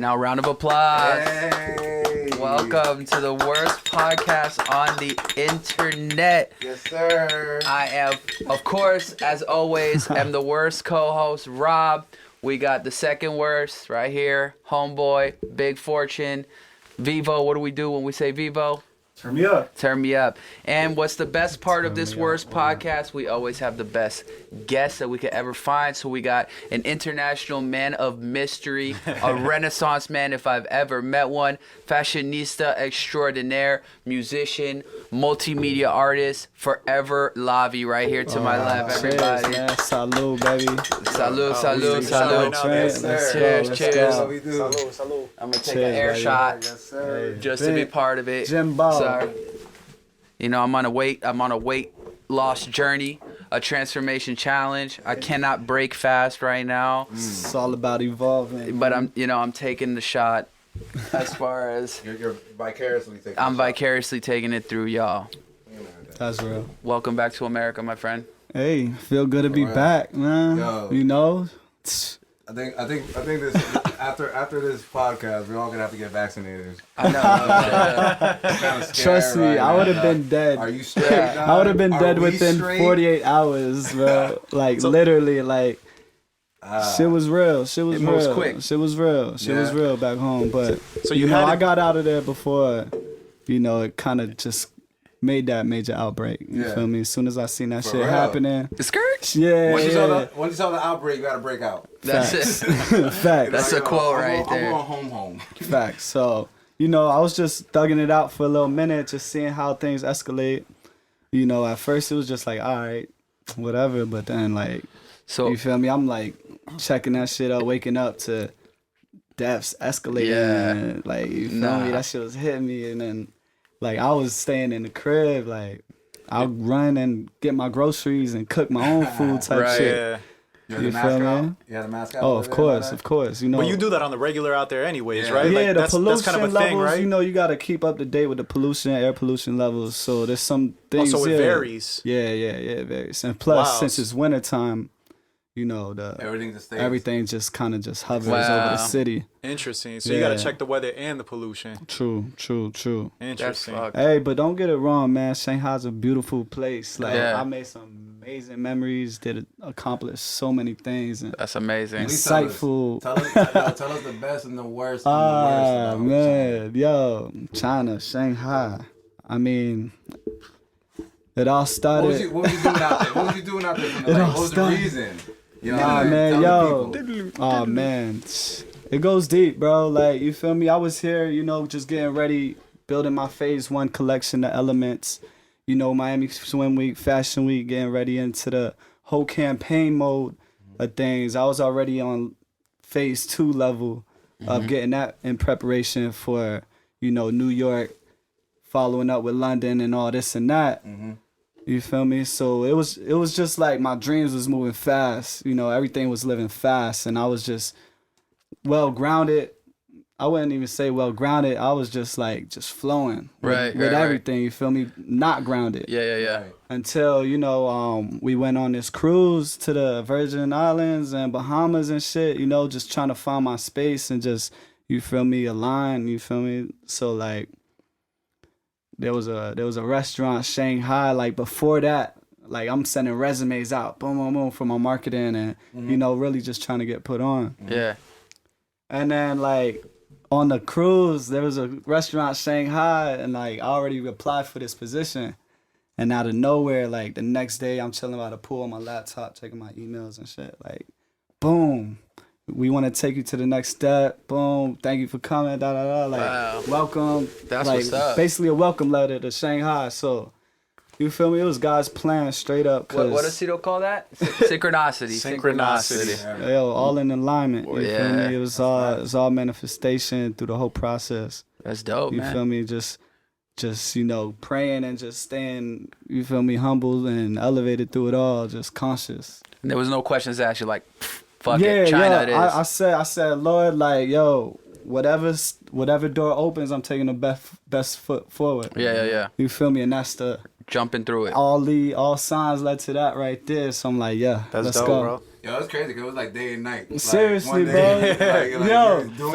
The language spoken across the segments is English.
now a round of applause. Hey. Welcome to the worst podcast on the internet. Yes, sir. I am, of course, as always, am the worst co-host, Rob. We got the second worst right here, homeboy, Big Fortune. Vivo, what do we do when we say Vivo? Turn me up. Turn me up. And what's the best part of this worst podcast? We always have the best guests that we could ever find. So we got an international man of mystery, a Renaissance man if I've ever met one, fashionista extraordinaire, musician, multimedia artist, forever Lavi right here to my left, everybody. Salud, baby. Salud, salud, salud. Cheers, cheers. Salud. I'm going to take an air shot just to be part of it. Jimbo. You know, I'm on a weight loss journey, a transformation challenge. I cannot break fast right now. It's all about evolving. But I'm taking the shot as far as You're vicariously taking I'm vicariously taking it through y'all. That's real. Welcome back to America, my friend. Hey, feel good to be back, man. Yo. You know? I think this after this podcast, we're all gonna have to get vaccinated. I know. Kinda scared Trust me, right I would have now. been dead. Are you straight? I would have been Are dead we within straight? 48 hours, bro. Like, literally, like, shit was real. Shit was It moves real. quick. Shit was real. Shit was real back home. But, So you you know, had I it- got out of there before, you know, it kind of just made that major outbreak. You Yeah. feel me? As soon as I seen that For shit real. happening. Skirt. Yeah, Once you yeah. saw the outbreak, you gotta break out. That's it. Facts. That's a quote right there. I'm going home. Facts. So, you know, I was just thugging it out for a little minute, just seeing how things escalate. You know, at first it was just like, all right, whatever. But then, like, So you feel me? I'm like checking that shit up, waking up to deaths escalating. Yeah. And, like, you feel Nah. me? That shit was hitting me. And then, like, I was staying in the crib. Like, I'll run and get my groceries and cook my own food type Right. shit. Yeah. You had You the mask feel me? out? You had the mask out? Oh, over of there, course, like of course. You know, But you do that on the regular out there anyways, Yeah. right? yeah, Like, the that's pollution kind of a levels, thing, right? you know, you got to keep up to date with the pollution, air pollution levels. So there's some things. Also, it yeah. varies. Yeah, it varies. And plus, Wow. since it's wintertime, you know, Everything just stays. everything just kind of just hovers Wow. over the city. Interesting. So you got to Yeah. check the weather and the pollution. True. that's Interesting. fucked. Hey, but don't get it wrong, man. Shanghai's a beautiful place. Like, Yeah. I made some amazing memories, accomplished so many things, and That's amazing. Please tell us. insightful. Tell us the best and the worst. Ah, about man, yo, China, Shanghai. I mean, it all China. started. What was you doing out there? What was you doing out there? It all What was the started- reason? You know, Nah, man, tell yo. the people. Oh man, it goes deep, bro. Like, you feel me? I was here, you know, just getting ready, building my phase 1 collection of elements. You know, Miami Swim Week, Fashion Week, getting ready into the whole campaign mode of things. I was already on phase 2 level of getting that in preparation for, you know, New York, following up with London and all this and that. You feel me? So it was just like my dreams was moving fast. You know, everything was living fast, and I was just well grounded. I wouldn't even say well grounded. I was just like flowing Right, with right. everything. You feel me? Not grounded Yeah. Right. until, you know, we went on this cruise to the Virgin Islands and Bahamas and shit. You know, just trying to find my space and just, you feel me, align. You feel me? So like, there was a restaurant, Shanghai. Like, before that, like, I'm sending resumes out, boom, boom, boom, for my marketing, and you know, really just trying to get put on. Yeah. And then, like, on the cruise, there was a restaurant, Shanghai, and like, I already applied for this position. And out of nowhere, like, the next day, I'm chilling by the pool on my laptop, checking my emails and shit. Like, boom, we want to take you to the next step. Boom, thank you for coming. Da da da. Like, Wow. welcome. That's like, what's up. basically a welcome letter to Shanghai. So, you feel me? It was God's plan, straight up. What does Cito call that? Synchronicity. Synchronicity. Yeah. Yo, all in alignment. You Yeah. feel me? It was all manifestation through the whole process. That's dope, You man. feel me? Just you know, praying and just staying, you feel me, humble and elevated through it all, just conscious. And there was no questions asked. You're like, fuck it, China it is. I said, Lord, like, yo, whatever door opens, I'm taking the best foot forward. Yeah. You feel me? And that's the Jumping through it. all signs led to that right there. So I'm like, yeah, That's let's dope, go. bro. Yo, it's crazy because it was like day and night. Like, Seriously, one day, bro. like, Yo, you're doing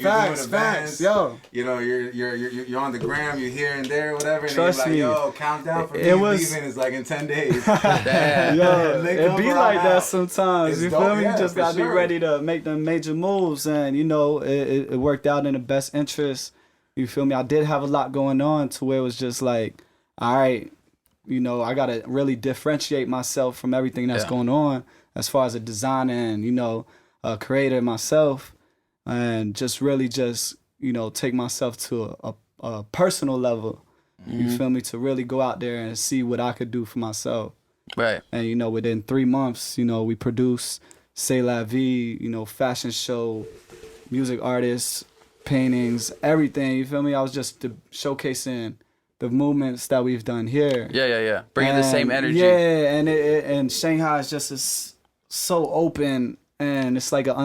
facts. events. Yo. You know, you're on the gram, you're here and there, whatever. And Trust then you're like, me. yo, countdown for It me was- leaving is like in 10 days. Damn. Yo, Link it up be or like I'm that out. sometimes. It's You feel dope, me? yeah, You just for gotta be sure. ready to make them major moves, and you know it worked out in the best interest. You feel me? I did have a lot going on to where it was just like, all right, you know, I gotta really differentiate myself from everything that's Yeah. going on as far as a designer and you know a creator myself, and just really just you know take myself to a personal level. You feel me? To really go out there and see what I could do for myself. Right. And you know, within 3 months, you know, we produced C'est Lavi, you know, fashion show, music artists, paintings, everything. You feel me? I was just showcasing the movements that we've done here. Yeah. Bringing the same And, energy. Yeah, and Shanghai is just so open, and it's like an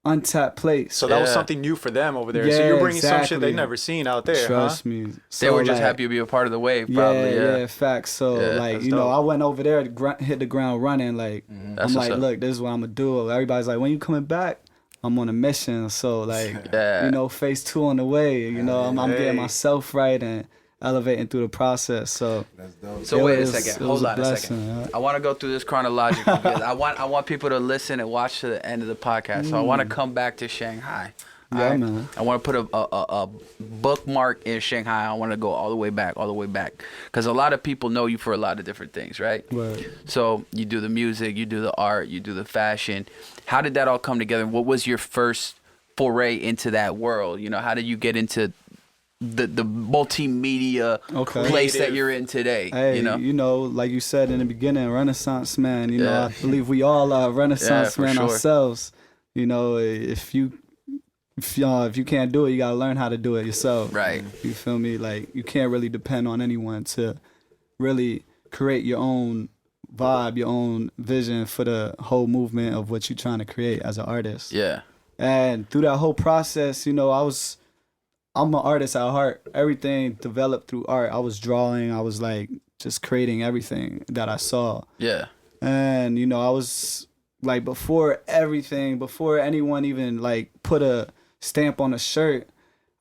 untapped place. So that was Yeah. something new for them over there. So Yeah, you're bringing some shit exactly. they never seen out there, Trust huh? me. They So, were just like, happy to be a part of the wave, probably. Yeah. facts. So Yeah, like that's you know, dope. I went over there to hit the ground running. Like That's I'm what's like, up. look, this is what I'm gonna do. Everybody's like, when you coming back? I'm on a mission. So like, Yeah. you know, phase 2 on the way. You know, I'm Hey. getting myself right and elevating through the process. So That's dope. So It wait was- a second. it Hold was a on a second. blessing, yeah. I want to go through this chronologically because I want people to listen and watch to the end of the podcast. So I want to come back to Shanghai. Yeah, Alright? man. I want to put a bookmark in Shanghai. I want to go all the way back, because a lot of people know you for a lot of different things, right? Right. So you do the music, you do the art, you do the fashion. How did that all come together? What was your first foray into that world? You know, how did you get into the multimedia Okay. place that Creative. you're in today? Hey, you know, like you said in the beginning, Renaissance man. You know, Yeah. I believe we all are Renaissance for men sure. ourselves. You know, if you can't do it, you gotta learn how to do it yourself. Right. You feel me? Like you can't really depend on anyone to really create your own vibe, your own vision for the whole movement of what you're trying to create as an artist. Yeah. And through that whole process, you know, I'm an artist at heart. Everything developed through art. I was drawing. I was like just creating everything that I saw. Yeah. And, you know, I was like before anyone even like put a stamp on a shirt,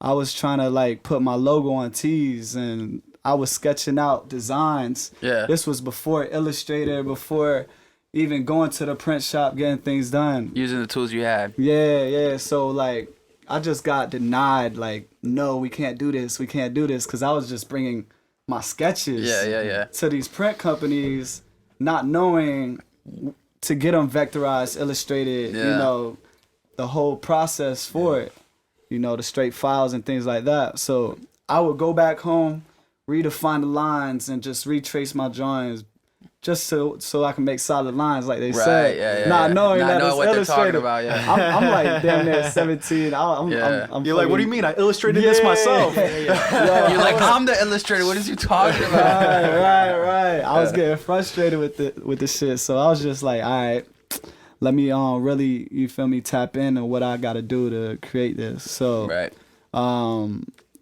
I was trying to like put my logo on tees and I was sketching out designs. Yeah. This was before Illustrator, before even going to the print shop, getting things done. Using the tools you had. Yeah. So like, I just got denied. Like, no, we can't do this. Because I was just bringing my sketches. Yeah. To these print companies, not knowing to get them vectorized, illustrated. Yeah. You know, the whole process for it. You know, the straight files and things like that. So I would go back home, redefine the lines, and just retrace my drawings. Just so I can make solid lines, like they said. Yeah. Not knowing Not that knowing it's what they're illustrated. talking about, yeah. I'm like damn near 17. I'm You're like, what do you mean? I illustrated this myself. You're like, I'm the illustrator. What is you talking about? Right. I was getting frustrated with the shit, so I was just like, all right, let me really, you feel me, tap in on what I got to do to create this. So Right.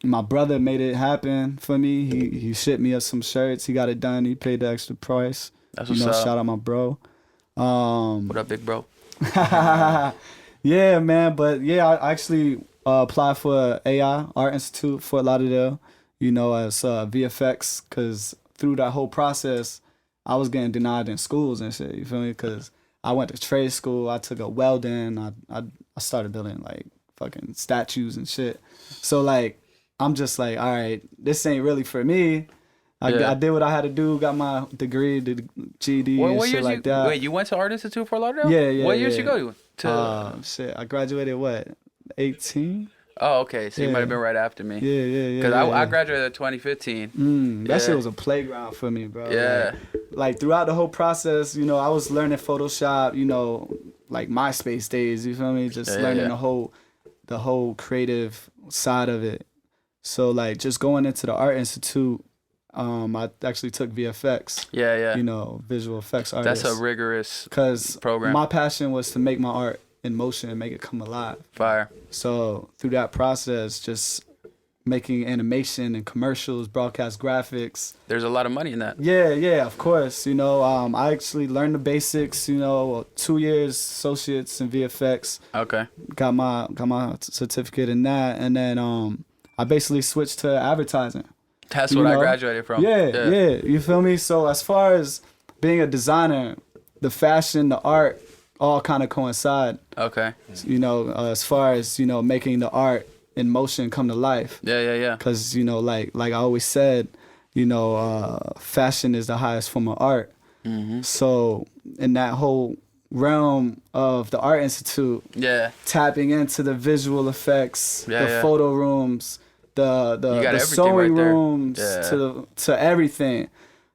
my brother made it happen for me. He shipped me up some shirts. He got it done. He paid the extra price. That's You what's know, up. shout out my bro. What up, big bro? Yeah, man. But yeah, I actually applied for AI Art Institute, Fort Lauderdale. You know, as VFX, because through that whole process, I was getting denied in schools and shit. You feel me? Because I went to trade school. I took a welding. I started building like fucking statues and shit. So like, I'm just like, all right, this ain't really for me. Yeah. I did what I had to do. Got my degree, the GED and What shit years like that. Wait, you went to Art Institute for Lauderdale? Yeah. What years yeah. you go to? Shit, I graduated what, 18? Oh, okay. So you Yeah. might have been right after me. Yeah. Because I graduated in 2015. That Yeah. shit was a playground for me, bro. Yeah. Like throughout the whole process, you know, I was learning Photoshop, you know, like MySpace days, you feel me? Just Yeah, learning yeah. the whole creative side of it. So like just going into the Art Institute, I actually took VFX, Yeah. you know, visual effects artist. That's a rigorous Because program. my passion was to make my art in motion and make it come alive. fire. So through that process, just making animation and commercials, broadcast graphics. There's a lot of money in that. Yeah, of course. You know, I actually learned the basics. You know, 2 years associates in VFX. Okay. Got my certificate in that, and then I basically switched to advertising. That's You what I know? graduated from. Yeah. You feel me? So as far as being a designer, the fashion, the art, all kind of coincide. Okay. You know, as far as making the art in motion come to life. Yeah. Because like I always said, fashion is the highest form of art. Mm-hmm. So in that whole realm of the Art Institute, tapping into the visual effects, the photo rooms, the sewing right rooms, to everything.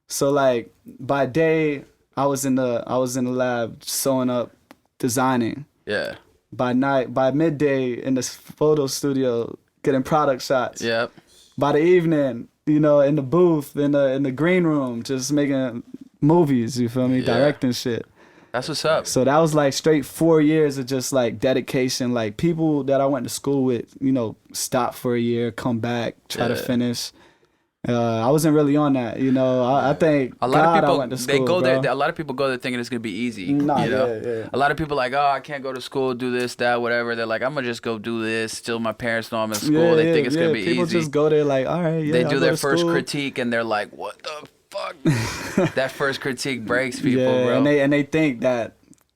So like by day I was in the lab sewing up, designing. Yeah. By midday in the photo studio getting product shots. Yep. By the evening, in the booth, in the green room, just making movies, you feel me? Yeah. Directing shit. That's what's up. So that was like straight 4 years of just like dedication. Like people that I went to school with, stop for a year, come back, try to finish. I wasn't really on that, I think a lot of people I went to school, they go bro. there. A lot of people go there thinking it's gonna be easy. Nah, Yeah. A lot of people like, oh, I can't go to school, do this, that, whatever. They're like, I'm gonna just go do this. Still, my parents know I'm in school. They think it's gonna be people easy. just go there like, all right, They I'll do go their to first school. critique and they're like, what the fuck? That first critique breaks people, bro. and they think that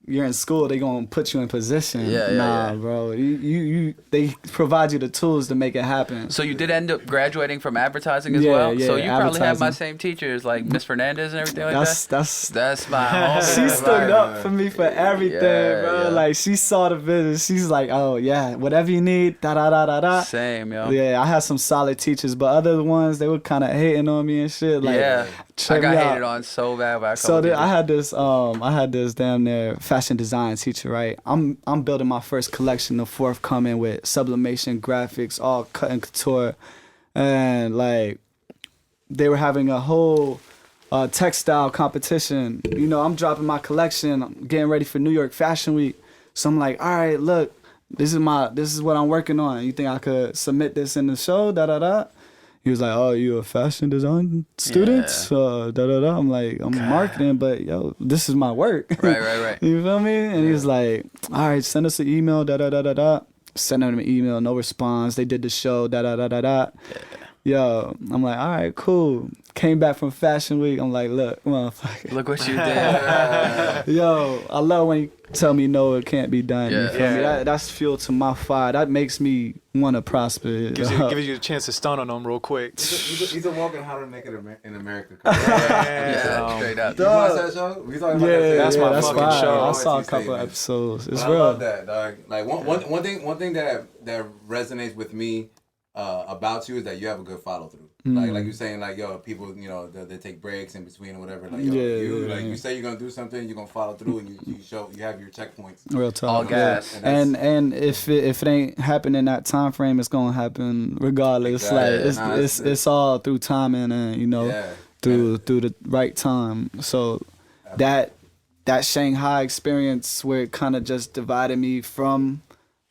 you're in school, they gonna put you in position. Nah, bro. You they provide you the tools to make it happen. So you did end up graduating from advertising as well. Yeah, so you probably have my advertising. same teachers like Miss Fernandez and everything like that. That's my homie. she stood up for me for everything, bro. Yeah. Like she saw the vision. She's like, oh yeah, whatever you need, da da da da da. Same, yo. Yeah, I had some solid teachers, but other ones they were kind of hating on me and shit. Like, I check got me out. hated on so bad by a So couple I had this damn near fashion design teacher, right? I'm building my first collection, the forthcoming with sublimation graphics, all cut and couture, and like they were having a whole textile competition. I'm dropping my collection, I'm getting ready for New York Fashion Week. So I'm like, all right, look, this is what I'm working on. You think I could submit this in the show? Da da da. He was like, oh, you a fashion design student? Da da da. I'm like, I'm marketing, but yo, this is my work. Right. You feel me? And he was like, all right, send us an email, da da da da da. Send them an email, no response. They did the show, da da da da da. Yo, I'm like, all right, cool. Came back from Fashion Week. I'm like, look, motherfucker. Look what you did. Yo, I love when you tell me no, it can't be done. Yeah. You feel me? That's fuel to my fire. That makes me want to prosper. Gives you a chance to stun on them real quick. He's a walking how to make it in America. Yeah, straight up. You watch that show? We talking about that? That's my that's fucking fire. show. I saw a What you couple say, man. episodes. It's I real. love that, dog. Like one thing that resonates with me about you is that you have a good follow through. Like you're saying, like yo, people, they take breaks in between or whatever. Like yo, you say you're gonna do something, you're gonna follow through, and you have your checkpoints. Real talk. All gas. And if it ain't happening that time frame, it's gonna happen regardless. Exactly. Like it's all through timing and through the right time. So that Shanghai experience where it kind of just divided me from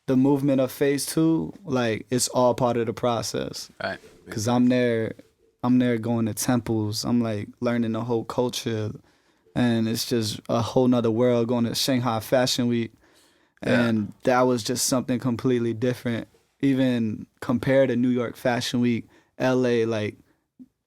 the movement of phase 2, like it's all part of the process. Right. Cause I'm there going to temples. I'm like learning the whole culture, and it's just a whole nother world. Going to Shanghai Fashion Week, and that was just something completely different. Even compared to New York Fashion Week, LA, like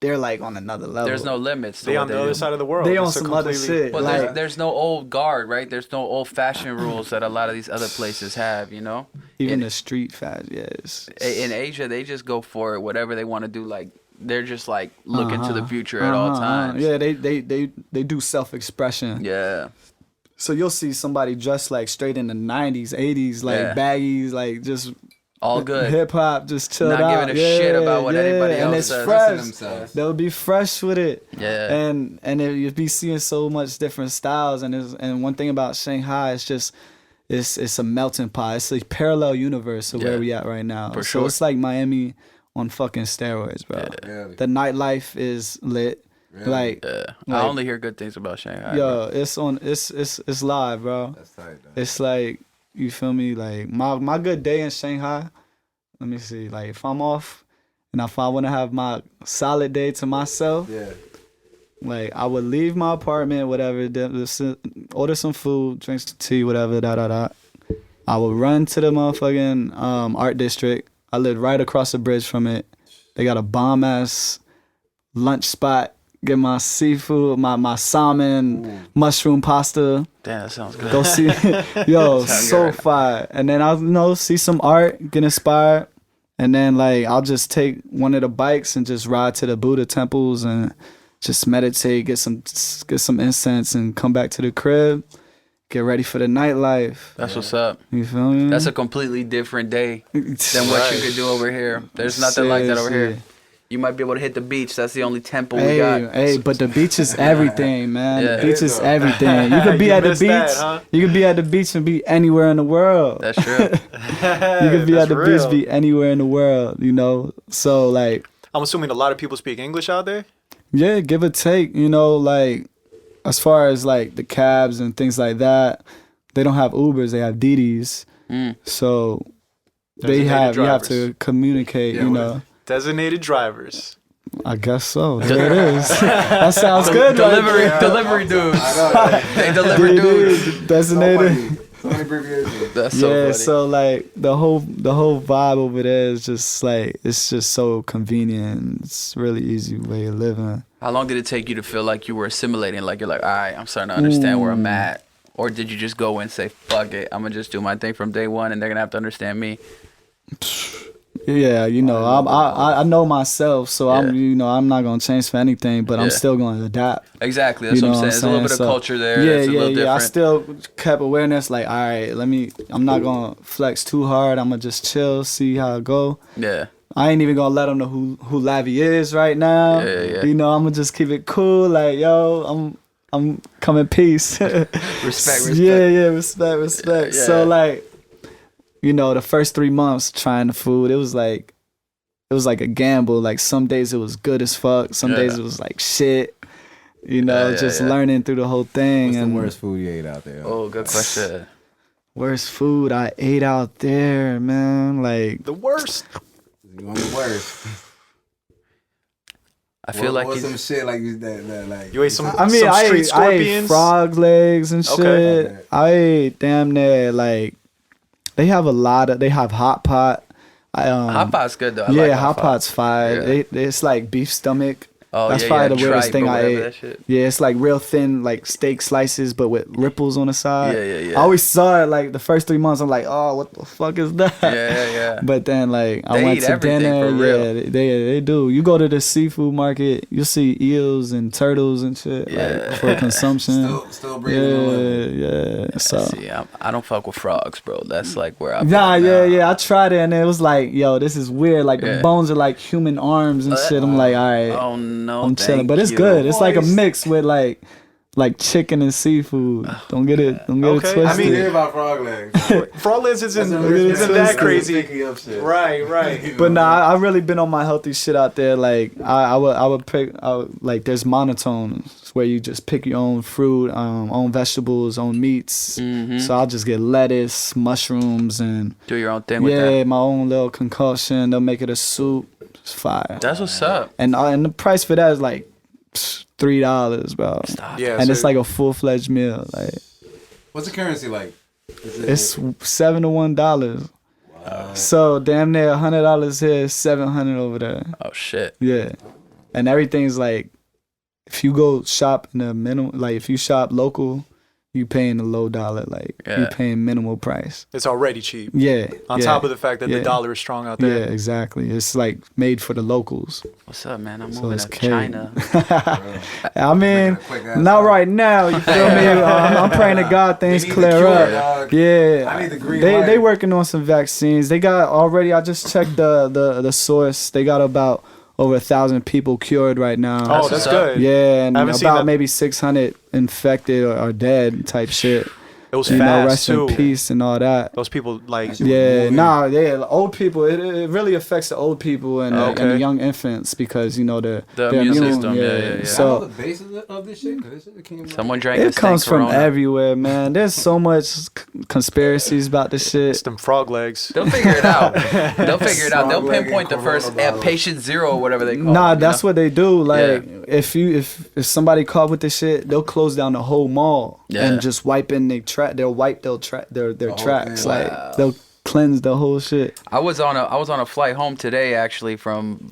they're like on another level. There's no limits. They on the other side of the world. They on It's a some other completely- shit. Well, Like, there's no old guard, right? There's no old fashion rules that a lot of these other places have, even the street fashion, yes. In Asia, they just go for it, whatever they want to do. Like they're just like looking to the future at all times. Yeah, they do self-expression. Yeah. So you'll see somebody dressed like straight in the 90s, 80s, like baggies, like just All good. hip hop, just chilled Not out. giving a shit about what anybody and else it's says. fresh. Themselves. They'll be fresh with it. Yeah. And you'll be seeing so much different styles. And one thing about Shanghai is just it's a melting pot. It's a parallel universe of where we at right now. For so sure. it's like Miami on fucking steroids, bro. Really? The nightlife is lit. Really? Like, I only hear good things about Shanghai. yo, it's live, bro. That's tight, dog. It's like, you feel me? Like my good day in Shanghai, let me see, like if I'm off And if I want to have my solid day to myself, like I would leave my apartment, whatever, order some food, drink some tea, whatever, I would run to the motherfucking art district. I lived right across the bridge from it. They got a bomb ass lunch spot. Get my seafood, my salmon, mushroom pasta. Damn, that sounds good. Go see, yo, so fire. And then I'll see some art, get inspired, and then like I'll just take one of the bikes and just ride to the Buddha temples and just meditate, get some incense, and come back to the crib. Get ready for the nightlife. That's what's up. You feel me? That's a completely different day than what you could do over here. There's nothing like that over here. You might be able to hit the beach. That's the only temple we got. Hey, but the beach is everything, man. Yeah. The beach is everything. You could be at the beach. That, huh? You could be at the beach and be anywhere in the world. That's true. You could be at the beach, be anywhere in the world, you know? So, like... I'm assuming a lot of people speak English out there? Yeah, give or take, you know, like, as far as, like, the cabs and things like that, they don't have Ubers, they have Didis. So, you have to communicate, you know. Designated drivers. I guess so. There it is. That sounds good. Delivery dudes. They deliver dudes. Designated. That's so funny. So like the whole vibe over there is just like it's just so convenient. It's really easy way of living. How long did it take you to feel like you were assimilating? Like you're like, all right, I'm starting to understand where I'm at. Or did you just go and say, fuck it, I'm gonna just do my thing from day one, and they're gonna have to understand me? Yeah, you know, I know myself, so I'm not gonna change for anything, but I'm still gonna adapt. Exactly, that's what I'm saying. There's a little bit of culture there. Yeah, that's a little different. I still kept awareness, like, all right, I'm not gonna flex too hard. I'm gonna just chill, see how it go. Yeah. I ain't even gonna let them know who Lavi is right now. Yeah. You know, I'm gonna just keep it cool, like, yo, I'm coming peace. Respect. Yeah, respect. Yeah. So like, you know, the first 3 months trying the food, it was like a gamble. Like some days it was good as fuck, some days it was like shit. You know, learning through the whole thing. What's the worst food you ate out there? Oh, good question. Worst food I ate out there, man. Like the worst. You want the worst? I feel like some shit like that like you ate some. I mean, some street I scorpions? ate frog legs and shit. Okay. I ate damn near like they have hot pot. Hot pot's good though. I Yeah, like hot pot's fire. Yeah. It's like beef stomach. Oh, That's probably the weirdest tripe thing or I whatever ate. that shit. Yeah, it's like real thin, like steak slices, but with ripples on the side. Yeah. I always saw it like the first 3 months. I'm like, oh, what the fuck is that? Yeah. But then like I They went eat to everything dinner. for real. Yeah, they do. You go to the seafood market, you'll see eels and turtles and shit like for consumption. Still breathing. Yeah. So. See, I don't fuck with frogs, bro. That's like where I'm. Yeah. I tried it and it was like, yo, this is weird. Like the bones are like human arms and shit. I'm like, all right. Oh no, I'm chilling, but it's good. It's like a mix with like chicken and seafood. Don't get it twisted. I mean, hear about frog legs. Frog legs isn't that crazy. Right. But nah, I really been on my healthy shit out there. Like I would pick like there's monotones where you just pick your own fruit, own vegetables, own meats. Mm-hmm. So I'll just get lettuce, mushrooms, and Do your own thing with that. yeah, my own little concoction. They'll make it a soup. It's fire. That's what's up. And the price for that is like $3, bro. Yeah, And so it's like a full-fledged meal. Like What's the currency like? it's $7 to $1. Wow. So damn near $100 here, $700 over there. Oh shit. Yeah, and everything's like, if you go shop in the minimum, like if you shop local, you paying a low dollar, like you paying minimal price. it's already cheap. Yeah. On top of the fact that the dollar is strong out there. Yeah, exactly. It's like made for the locals. What's up, man? I'm So moving it's to K. China. I mean, not right now. You feel me? I'm praying to God things clear up. Yeah, I need the green they light. working on some vaccines. They got already. I just checked the source. They got about over 1,000 people cured right now. Oh, that's good. Yeah, and I haven't seen about that. maybe 600 infected or dead type shit. It was you know, rest fast too. in peace and all that. Those people like old people. It really affects the old people and the young infants because you know the immune system. Yeah. So I know the basis of this shit. 'Cause this shit came Someone drank. It comes from everywhere, man. There's so much conspiracies about this shit. It's them frog legs. They'll figure it out. They'll pinpoint the first patient 0 or whatever they call it. Nah, that's what they do. Like if somebody caught with this shit, they'll close down the whole mall and just wipe in their track. They'll wipe their tracks. Thing. Like they'll cleanse the whole shit. I was on a flight home today actually from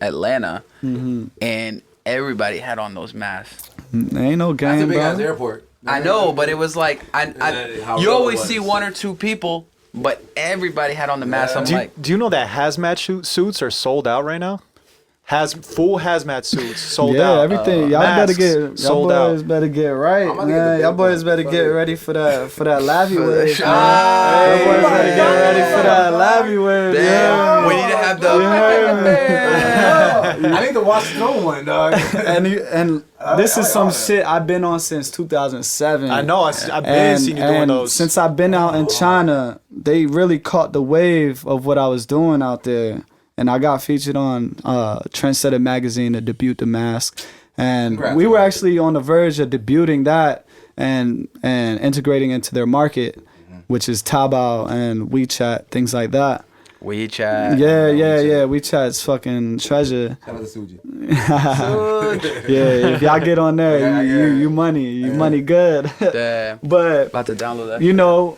Atlanta, and everybody had on those masks. Ain't no game, That's a big bro. ass airport. I know, but it was like you always see 1 or 2 people, but everybody had on the mask. I'm like, do you know that hazmat suits are sold out right now? Full hazmat suits sold out. Yeah, everything. Y'all better get sold y'all boys out. better get right, man. Y'all boys better get ready for that Lavi wave. Y'all boys better get ready for that Lavi wave. damn, we need to have I need to watch no one, dog. And this is some shit I've been on since 2007. I know. I've been seeing you doing those. Since I've been out in China, they really caught the wave of what I was doing out there. And I got featured on Trendsetter magazine to debut the mask. And we were actually on the verge of debuting that and integrating into their market, which is Taobao and WeChat, things like that. WeChat. Yeah. WeChat's fucking treasure. Shout out to Suji. Yeah, if y'all get on there, you money good. Damn. But About to download that. you know,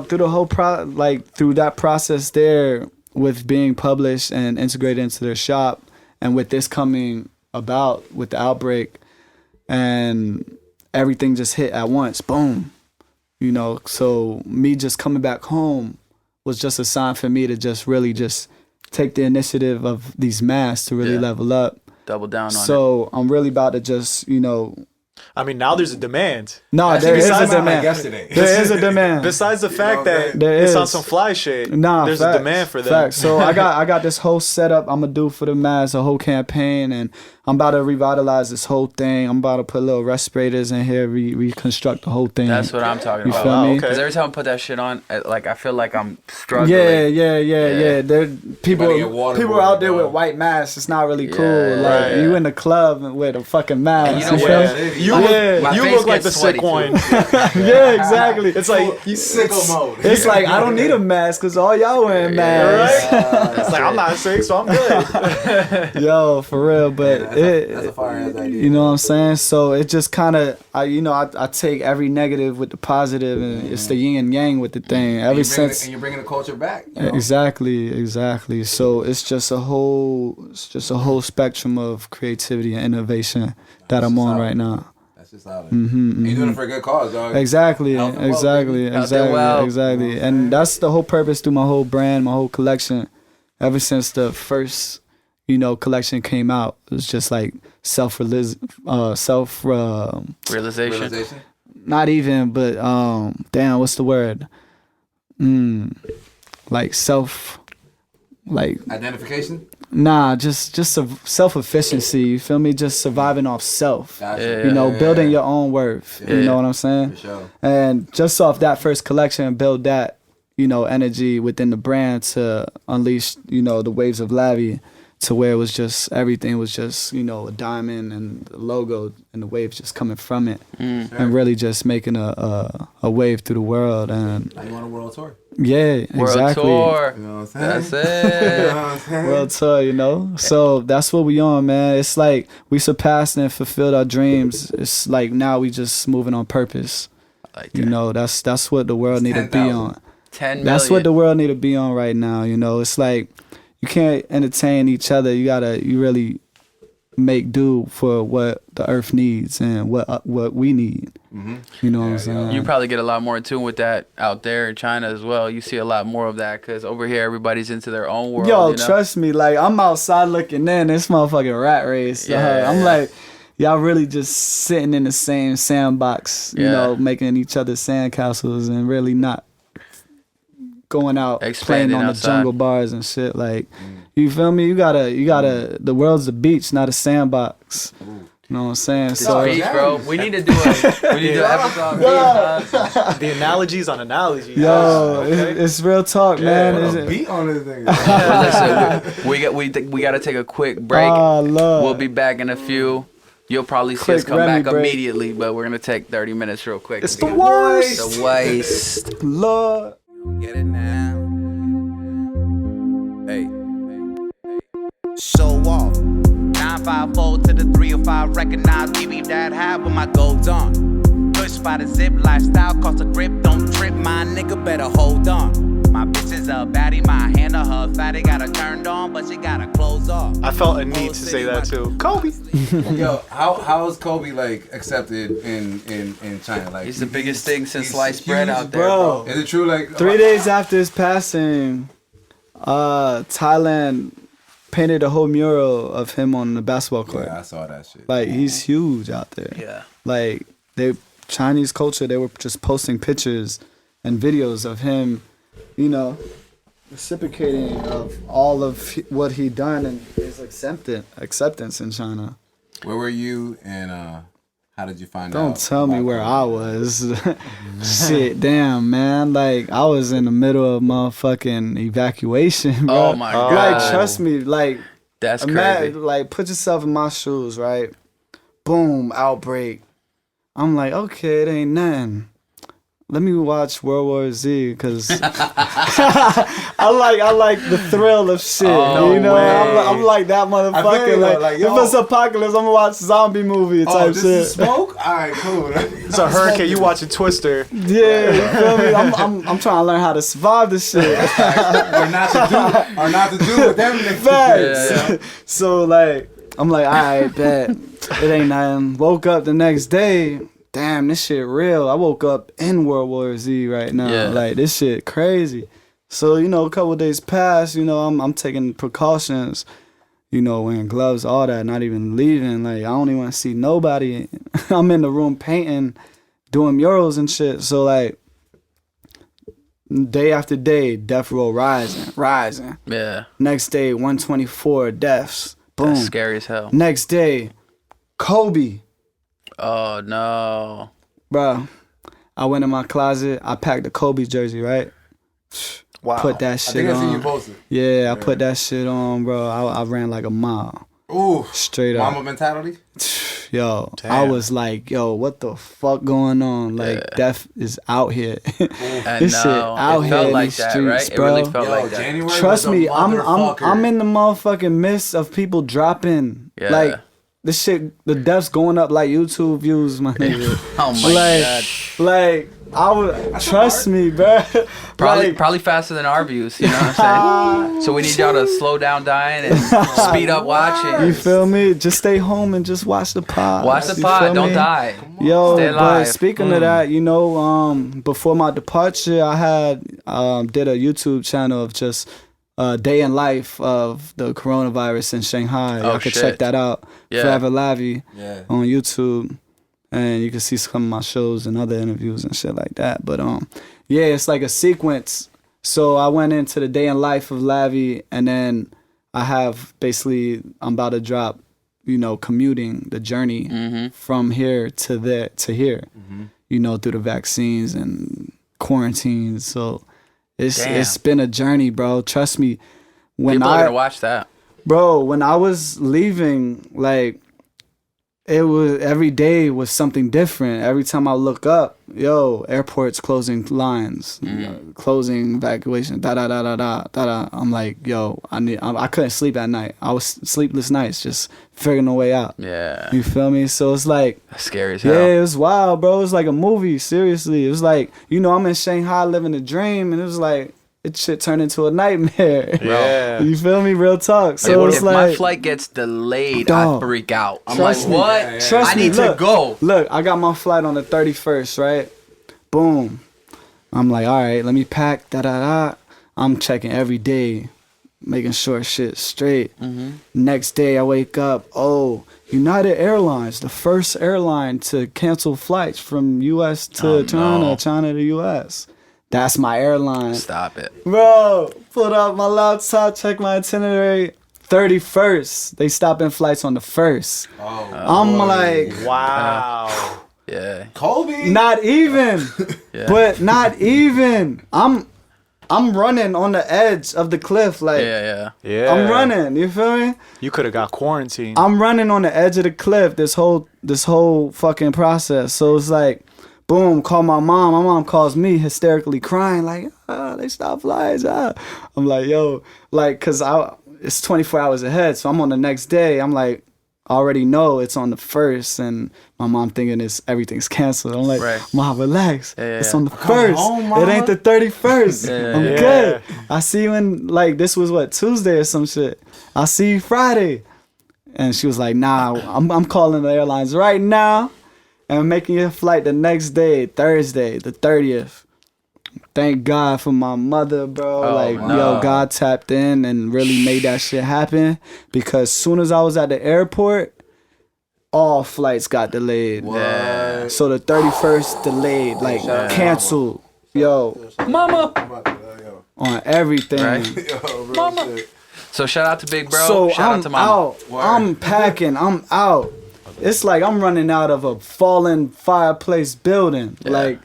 through the whole through that process there, with being published and integrated into their shop, and with this coming about with the outbreak, and everything just hit at once, boom. You know, so me just coming back home was just a sign for me to just really just take the initiative of these masks to really level up. Double down on it. So I'm really about to just, you know. I mean, now there's a demand. No, there is a demand. Yesterday. There is a demand. Besides the fact that there it's is on some fly shit, there's facts, a demand for that. Facts. So I got this whole setup I'm gonna do for the mask, a whole campaign, and I'm about to revitalize this whole thing. I'm about to put little respirators in here, reconstruct the whole thing. That's what I'm talking You about. feel me? Because every time I put that shit on, like I feel like I'm struggling. Yeah. There people get waterboarded, out there bro. with white masks. It's not really cool. Yeah, You in the club with a fucking mask. And you know feel what? me? You My look face like the gets sweaty, sick one. Yeah, exactly. It's like Sicko mode. it's like I don't need a mask because all y'all wearing masks. It's like I'm not sick, so I'm good. Yo, for real. But That's a fire ass idea. you know what I'm saying? So it just kind of, I take every negative with the positive, and it's the yin and yang with the thing. And Ever you're since, and you're bringing the culture back. You know? exactly. So it's just a whole spectrum of creativity and innovation that I'm on right now. That's just solid. And you're doing it for a good cause, dog. Exactly. Health and wealth, Exactly. And that's the whole purpose through my whole brand, my whole collection. Ever since the first, collection came out, it was just like Realization. not even, but damn, what's the word? Like Identification. Nah, just self-efficiency. You feel me? Just surviving off self. Gotcha. Building your own worth. You know what I'm saying? For sure. And just off that first collection, build that, energy within the brand to unleash, the waves of Lavi, to where it was just, everything was just, a diamond and the logo and the waves just coming from it. And really just making a wave through the world. And Now you want a world tour? yeah, World exactly. tour. You know what I'm saying? That's it. You know what I'm saying? World tour, So that's what we on, man. It's like we surpassed and fulfilled our dreams. It's like now we just moving on purpose. I like that. That's what the world need to be 10,000. on. 10 million. That's what the world need to be on right now. It's like you can't entertain each other. You really make do for what the earth needs and what we need. You know what I'm saying? You probably get a lot more in tune with that out there in China as well. You see a lot more of that because over here everybody's into their own world. Yo, trust me. Like I'm outside looking in. This motherfucking rat race. I'm like, y'all really just sitting in the same sandbox. Making each other sandcastles and really not going out Expanding playing on outside. the jungle bars and shit. Like, you feel me? You gotta. The world's a beach, not a sandbox. You know what I'm saying? This So beach, bro. We need to do an episode. The analogies on analogies. yo, Okay. it's real talk, man. Put Is a it? beat on this thing. Well, listen, we got to take a quick break. Oh, Lord. We'll be back in a few. You'll probably see us Quick come Remy back break. immediately, but we're gonna take 30 minutes real quick. It's the worst. The waste. Lord. Get it now. Hey. Show off. 954 to the 305. Recognize me be that high with my gold on. Push by the zip lifestyle, cost a grip. Don't trip, my nigga better hold on. My bitch is a baddie, my hand on her fatty. Got her turned on, but she got her clothes off. I felt a need to say that too. Kobe. Yo, how is Kobe like accepted in China? Like He's the biggest thing since he's sliced bread huge, out there, bro. bro. Is it true? Like 3 days after his passing, Thailand painted a whole mural of him on the basketball court. Yeah, I saw that shit. Like he's huge out there. Yeah. Like Chinese culture, they were just posting pictures and videos of him, you know, reciprocating of all of what he done and his acceptance in China. Where were you and how did you find out? Don't tell me about where Kobe? I was. Shit, damn, man. Like I was in the middle of motherfucking evacuation, bro. Oh my god. Like trust me, like That's crazy. like put yourself in my shoes, right? Boom, outbreak. I'm like, okay, it ain't nothing. Let me watch World War Z because I like the thrill of shit. Oh, you know, way. I'm like that I feel motherfucker. you, Like, like, if yo. it's apocalypse, I'm gonna watch zombie movie Oh, type this shit. is smoke? Alright, cool. It's a hurricane. You watching Twister? Yeah, you feel me? I'm trying to learn how to survive this shit. or not to do with them niggas. Facts. Yeah. So like, I'm like, all right, bet it ain't nothing. Woke up the next day. Damn, this shit real. I woke up in World War Z right now. Yeah. Like this shit crazy. So you know, a couple of days pass. You know, I'm taking precautions. You know, wearing gloves, all that. Not even leaving. Like I don't even want to see nobody. I'm in the room painting, doing murals and shit. So like, day after day, death row rising. Yeah. Next day, 124 deaths. Boom. That's scary as hell. Next day, Kobe. Oh no. Bro, I went in my closet. I packed a Kobe jersey, right? Wow. Put that I shit think I seen you on. post it. Yeah, I put that shit on, bro. I ran like a mile. Ooh. Straight up. Mama mentality? Yo, I Damn. was like, yo, what the fuck going on? Like, Yeah. death is out here. I This shit know. out It here felt in like these that, streets, right? It bro. really felt Yo, like that. January Trust was a me, I'm motherfucker. in the motherfucking midst of people dropping. Yeah. Like this shit, the death's going up like YouTube views, my nigga. Oh my like, god. like I would trust me, bro. Probably faster than our views, you know what I'm saying? So we need y'all to slow down dying and speed up watching. You feel me? Just stay home and just watch the pod. Watch the You pod, feel don't me? die. Yo, Stay but alive. speaking of that, you know, before my departure, I had did a YouTube channel of just day in life of the coronavirus in Shanghai. Oh, Y'all can shit. check that out. Yeah. Forever Lavi Yeah. on YouTube, and you can see some of my shows and other interviews and shit like that. But yeah, it's like a sequence. So I went into the day in life of Lavi, and then I have basically I'm about to drop, you know, commuting the journey from here to there to here, you know, through the vaccines and quarantines. So it's been a journey, bro. Trust me. When People are gonna watch that. Bro, when I was leaving, like, it was every day was something different. Every time I look up, yo, airports closing lines, closing evacuation, da da da da da da. I'm like, yo, I couldn't sleep at night. I was sleepless nights, just figuring a way out. Yeah. You feel me? So it's like, That's scary as hell. yeah, it was wild, bro. It was like a movie. Seriously, it was like, you know, I'm in Shanghai living a dream, and it was like it shit turned into a nightmare. Yeah. You feel me? Real talk. So if it's my like, flight gets delayed, I Dog. freak out. I'm Trust like, me. what? Yeah, yeah, Trust I me, need to look, go. Look, I got my flight on the 31st, right? Boom. I'm like, all right, let me pack. Da da da. I'm checking every day, making sure shit's straight. Next day, I wake up. Oh, United Airlines, the first airline to cancel flights from U.S. to China, no. China to U.S. That's my airline. Stop it. Bro, pulled out my laptop, check my itinerary. 31st. They stopping flights on the 1st. Oh, I'm boy. like, Wow. Yeah. Kobe. not even. Yeah. But not even. I'm running on the edge of the cliff. Like, Yeah. Yeah. I'm running. You feel me? You could have got quarantined. I'm running on the edge of the cliff this whole fucking process. So it's like, boom, call my mom. My mom calls me hysterically crying, like, they stopped flights. I'm like, yo, like, cause it's 24 hours ahead. So I'm on the next day. I'm like, I already know it's on the 1st, and my mom thinking everything's canceled. I'm like, Right. Mom, relax. Yeah. It's on the Come 1st. home, It ain't the 31st. Yeah. I'm Yeah. good. I see you in, like, this was what, Tuesday or some shit. I'll see you Friday. And she was like, nah, I'm calling the airlines right now and making your flight the next day, Thursday, the 30th. Thank God for my mother, bro. Yo, God tapped in and really made that shit happen. Because soon as I was at the airport, all flights got delayed. Yeah. So the 31st delayed, like canceled. Yo, Mama. on everything. Right. Yo, real Mama. shit. So shout out to Big Bro. So shout I'm out to Mama. out. I'm packing. I'm out. It's like I'm running out of a fallen fireplace building. Like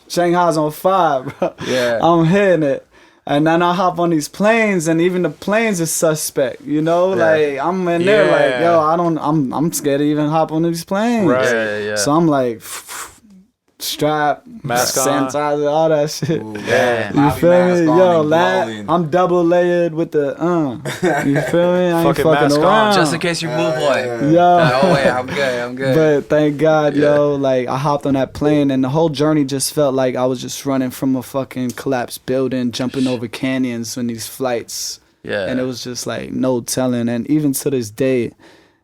Shanghai's on fire, bro. Yeah. I'm hitting it. And then I hop on these planes, and even the planes is suspect, you know. Like I'm in there, like yo, I'm scared to even hop on these planes. Right. Yeah. So I'm like, strap, Mask on. sanitizer, all that shit. Yeah. You Bobby feel mask me? on Yo, and lad, blowing. I'm double layered with the You feel me? I ain't Fucking fucking mask on. around. Just in case you blue boy. Yo. Oh wait, I'm good. But thank God, yo, like I hopped on that plane and the whole journey just felt like I was just running from a fucking collapsed building, jumping over canyons in these flights. Yeah. And it was just like no telling. And even to this day,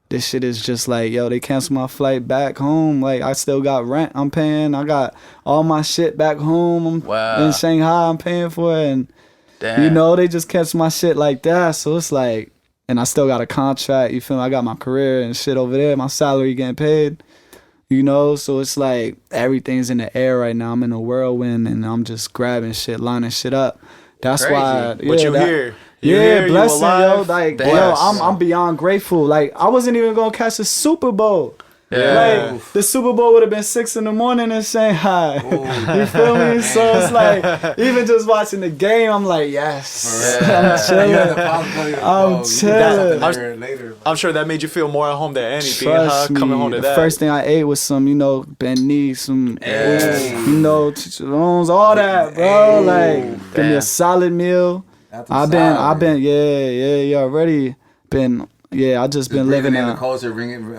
this shit is just like, yo, they canceled my flight back home. Like I still got rent I'm paying. I got all my shit back home. Wow. In Shanghai I'm paying for it. And Damn. you know, they just catch my shit like that. So it's like, and I still got a contract, you feel me? I got my career and shit over there. My salary getting paid, you know? So it's like everything's in the air right now. I'm in a whirlwind and I'm just grabbing shit, lining shit up. That's Crazy. why. But you here. You Yeah, here, you blessing, yo. alive. Like, Damn. yo, I'm beyond grateful. Like, I wasn't even gonna catch the Super Bowl. Yeah. Like, the Super Bowl would have been 6 a.m. in Shanghai. You feel me? So it's like, even just watching the game, I'm like, yes. Yeah. I'm chilling. You had the possibility of, I'm you could chilling. do something later. I'm sure that made you feel more at home than anything, Trust me. coming home to The that. first thing I ate was some, beignets, some, Hey. chicharrones, all that, bro. Like, give me Damn. a solid meal. I've been, already been, I just been living in the a. culture,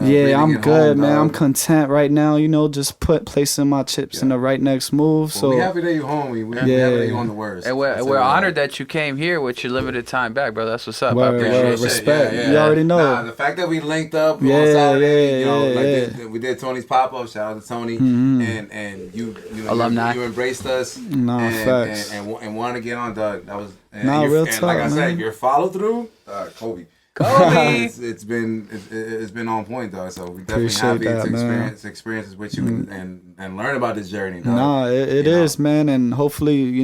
Yeah, I'm good, man. I'm content right now. Just placing my chips in the right next move. So we happy that you home. We happy that you on the worst. And we're honored that you came here with your limited time back, bro. That's what's up. I Word, appreciate word, it. respect. Yeah. You already know. Nah, the fact that we linked up on Yeah, Saturday, yeah. we did Tony's pop up. Shout out to Tony, Mm-hmm. and you know, Alumni. You embraced us. Nah, facts. and wanted to get on, Doug. That was Nah, real and talk, like I said, man. your follow through, Kobe. Kobe. it's been on point, though. So we definitely Appreciate happy that, to man. experiences with you and learn about this journey. Dog. Nah, it You know? is, man, and hopefully,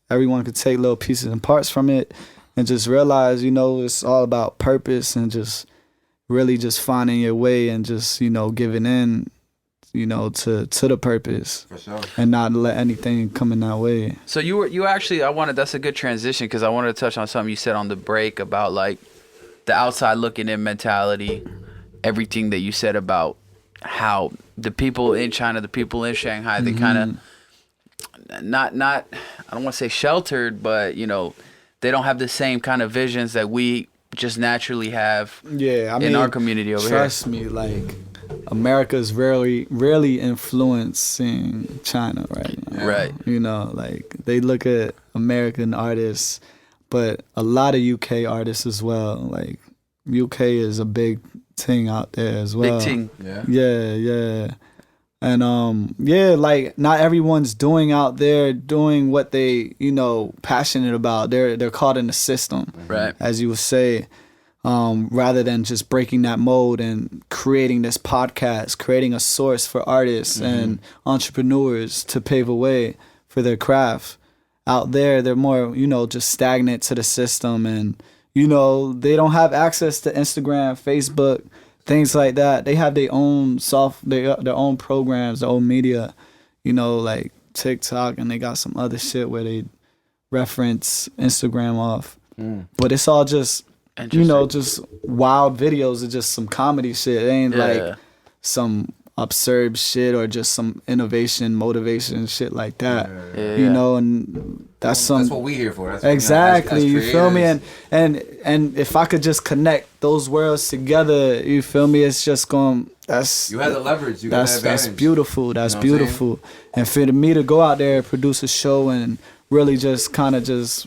everyone could take little pieces and parts from it, and just realize, it's all about purpose and just really just finding your way and just giving in, to the purpose For sure. and not let anything come in that way. So you actually, that's a good transition because I wanted to touch on something you said on the break about like the outside looking in mentality, everything that you said about how the people in China, the people in Shanghai, they kind of not I don't want to say sheltered, but they don't have the same kind of visions that we just naturally have in our community over here. Trust me, like America's rarely influencing China right now. Right. Like they look at American artists, but a lot of UK artists as well. Like UK is a big thing out there as well. Big thing. Yeah. Yeah. And like not everyone's doing what they, passionate about. They're caught in the system. Right. As you would say. Rather than just breaking that mold and creating this podcast, creating a source for artists and entrepreneurs to pave a way for their craft. Out there, they're more, just stagnant to the system and, you know, they don't have access to Instagram, Facebook, things like that. They have their own their own programs, their own media, you know, like TikTok, and they got some other shit where they reference Instagram off. But it's all just, you know, just wild videos of just some comedy shit. It ain't like some absurd shit or just some innovation, motivation, shit like that. You know, and that's what we here for. That's exactly. You know, you feel me? And if I could just connect those worlds together, you feel me? It's just going. You had the leverage. You got the advantage. That's beautiful. That's beautiful. And for me to go out there, produce a show, and really just kind of just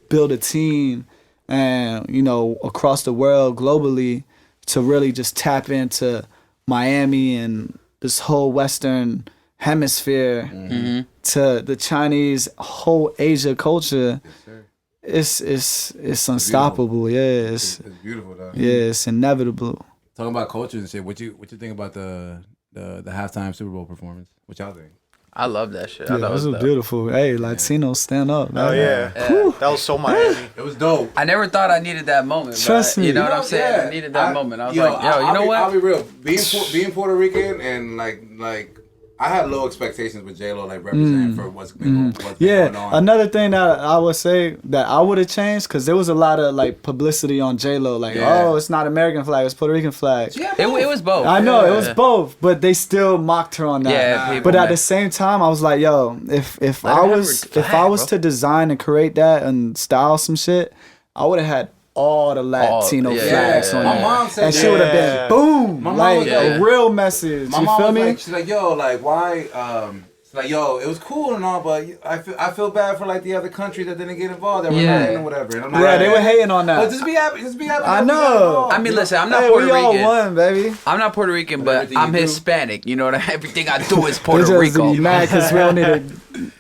build a team, and you know, across the world, globally, to really just tap into Miami and this whole Western hemisphere to the Chinese, whole Asia culture. It's unstoppable. It's beautiful though. Yeah, it's inevitable. Talking about cultures and shit, what you think about the halftime Super Bowl performance? What y'all think? I love that shit. Yeah, that was beautiful. Hey, Latinos, stand up. Oh yeah, that was so Miami. It was dope. I never thought I needed that moment. Trust me. You know what I'm saying? Yeah. I needed that moment. I was like, yo, you know what? I'll be real. Being Puerto Rican and like I had low expectations with J-Lo like representing for what's been going on. Another thing that I would say that I would have changed, because there was a lot of like publicity on J-Lo, like, oh, it's not American flag, it's Puerto Rican flag. Yeah, it was both. I know it was both, but they still mocked her on that. Yeah, but at the same time, I was like, yo, if I was to design and create that and style some shit, I would have had all the Latino flags on My there. mom said and she would have been boom, My mom like was a real message. My you mom feel was me? like, she's like, yo, like why? She's like, yo, it was cool and all, but I feel bad for like the other countries that didn't get involved, that were not in or whatever. And I'm like, They were hating on that. But just be happy. I know. I mean, listen, I'm not Hey, Puerto we all Rican. won, baby. I'm not Puerto Rican, but everything I'm you do. Hispanic. You know what? Everything I do is They Puerto just Rico. be mad because we don't need a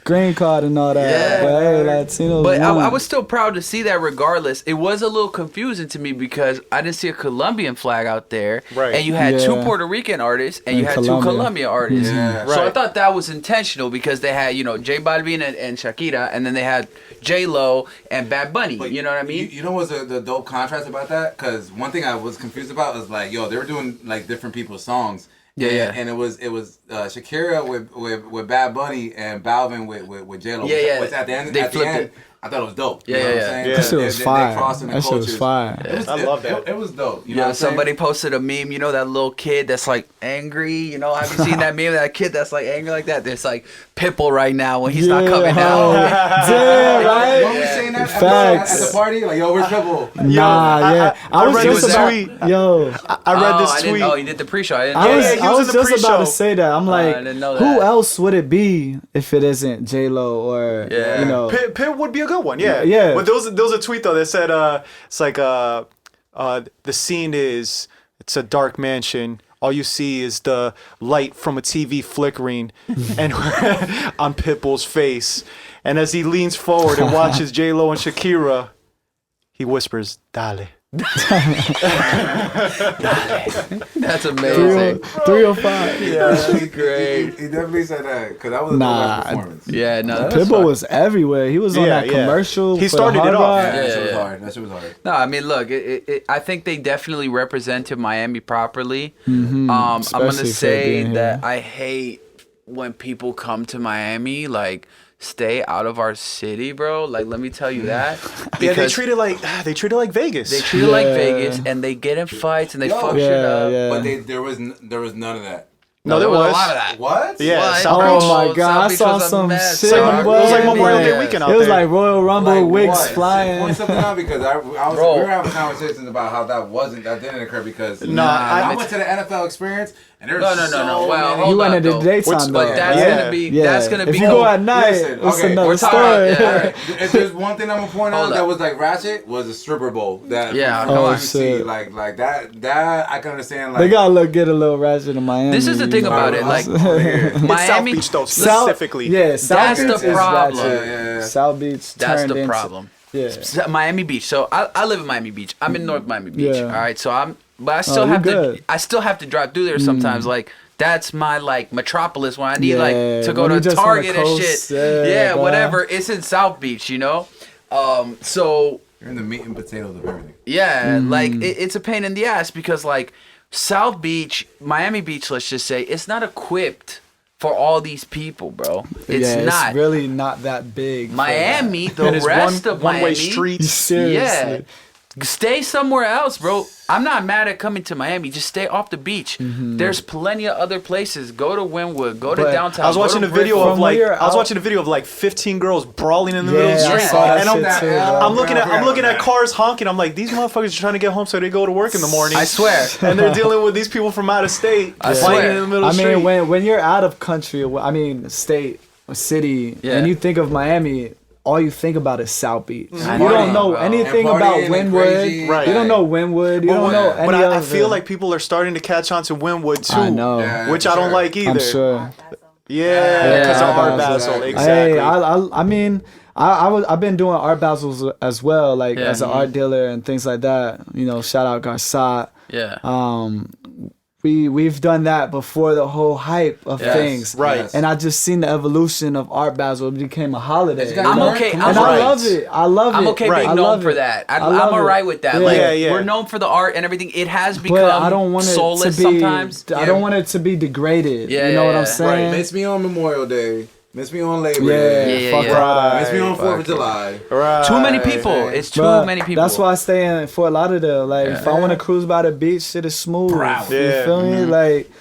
green card and all that. Yeah. But hey, Latinos But won. I was still proud to see that regardless. It was a little confusing to me because I didn't see a Colombian flag out there. Right. And you had Yeah. 2 Puerto Rican artists and you had Colombia. 2 Colombian artists. Yeah. So I Right. thought that was intentional because they had, you know, J Balvin and Shakira, and then they had J-Lo and Bad Bunny. But you know what I mean? You know what's the dope contrast about that? Because one thing I was confused about was like, yo, they were doing like different people's songs. Yeah. And it was Shakira with Bad Bunny and Balvin with J-Lo. Yeah. Which at the end, They flipped it. I thought it was dope. Yeah, You know what I'm yeah. saying? Yeah. That shit was They fire. crossing the That shit was cultures. fire. I love that. It was dope. You You know, know what I'm saying? somebody posted a meme, you know, that little kid that's like angry, you know, have you seen that meme, that kid that's like angry like that? There's like Pitbull right now when he's not coming oh, out. damn, right? Weren't we saying that Facts. at the party? Like, yo, where's Pitbull? Nah, yeah. I was read just this about, tweet. Yo, I read this I didn't- tweet. Oh, you did the pre-show. I didn't I know was, that. he I was was in the just about to pre-show. say that. I'm like, I didn't know who that. else would it be if it isn't J-Lo or, Yeah. you know. Pitt would be a good one, yeah. Yeah. But there was a tweet though that said it's like the scene is, it's a dark mansion. All you see is the light from a TV flickering and on Pitbull's face. And as he leans forward and watches J-Lo and Shakira, he whispers, "Dale." That's amazing. 305. Yeah. He definitely said that because that was a Nah, dope performance. Yeah, no, that's Pitbull fine. was everywhere. He was on Yeah, that yeah. commercial. He for started the it Hard off. Rock. Yeah, that shit was Yeah. hard. That shit was hard. No, I mean, look, I think they definitely represented Miami properly. Mm-hmm. I'm gonna Especially for say being that here. I hate when people come to Miami, like, stay out of our city, bro. Like, let me tell you that. Yeah, they Because treat it like Vegas. they treat it like Yeah. Vegas, and they get in fights and they Yo. fuck shit Yeah, up. yeah. But there was none of that. No, there was a lot of that. What? Yeah, What? South Oh Beach. my God! I South Beach saw was a some mess. shit. It was like- boy. it was like Memorial Day weekend out It was there. like Royal Rumble, wigs what? flying. Point something out because we Bro. were having conversations about how that didn't occur because I I went to the NFL experience and there's No. so Well, many. You hold went on, in the though. daytime, But though. that's Yeah. gonna be Yeah. that's gonna be If you go at night, Listen, it's okay, another we're talking story. about- Alright, if there's one thing I'm gonna point Hold out up. that was like ratchet was a stripper bowl. That Yeah, from come on. UFC, Shit. like that I can understand. Like They gotta get a little ratchet in Miami. This is the you thing know. about it, like It's South Miami. Beach though, South- specifically. Yeah, South That's Beach the is problem. ratchet. Yeah. South Beach. That's turned the into- problem. Yeah. Miami Beach. So I live in Miami Beach. I'm in North Miami Beach. Yeah. All right. So but I still you have to. good. I still have to drive through there sometimes. Like that's my like metropolis when I need Yeah, like to go when to you just on the Target and coast, shit. yeah, Yeah, bruh. whatever. It's in South Beach, you know. So You're in the meat and potatoes of everything. Yeah, like it's a pain in the ass because like South Beach, Miami Beach, let's just say, it's not equipped for all these people, bro. It's not. It's really not that big. Miami, the And it's rest of one-way Miami, streets. Seriously. yeah. Stay somewhere else, bro. I'm not mad at coming to Miami. Just stay off the beach. There's plenty of other places. Go to Wynwood. Go to But downtown. I was watching go a to video Brickell. of like where I was out- watching a video of like 15 girls brawling in the middle of the Yeah, I street, saw that and I'm, shit too, bro. cars honking. I'm like, these motherfuckers are trying to get home so they go to work in the morning. I swear. And they're dealing with these people from out of state I fighting swear. in the middle I of the mean, street. when you're out of country, state, or city, Yeah. and you think of Miami, all you think about is South Beach. You Partying, don't know bro. anything And about partying and Wynwood. crazy. Right. You don't know Wynwood. You don't know any But I other. feel like people are starting to catch on to Wynwood too. I know. Yeah. Which I don't Sure. like either. I'm sure. Yeah, because of Yeah. Art Exactly. Basel. Exactly. Hey, I mean, I've been doing art Basels as well, like Yeah. as an art dealer and things like that. You know, shout out Garsat. Yeah. We've done that before the whole hype of Yes. things, Right. Yes. And I just seen the evolution of Art Basel. It became a holiday. It's got I'm Mark, okay. come I'm and on. I right. love it. I love it. I'm okay Right. being I known love for it. that. I I'm love alright it. with that. Yeah. Like Yeah. we're known for the art and everything. It has become But I don't want it soulless to be. sometimes. I don't want it to be degraded. Yeah, you know what yeah, I'm yeah. saying? Miss me on Memorial Day. Miss me on Labor Yeah, Day. Yeah, fuck yeah. all that. Miss me on Right. 4th of July. Right. Too many people. It's too Bruh, many people. That's why I stay in Fort Lauderdale. Like, if I want to cruise by the beach, shit is smooth. Brow. You Yeah. feel me? Like,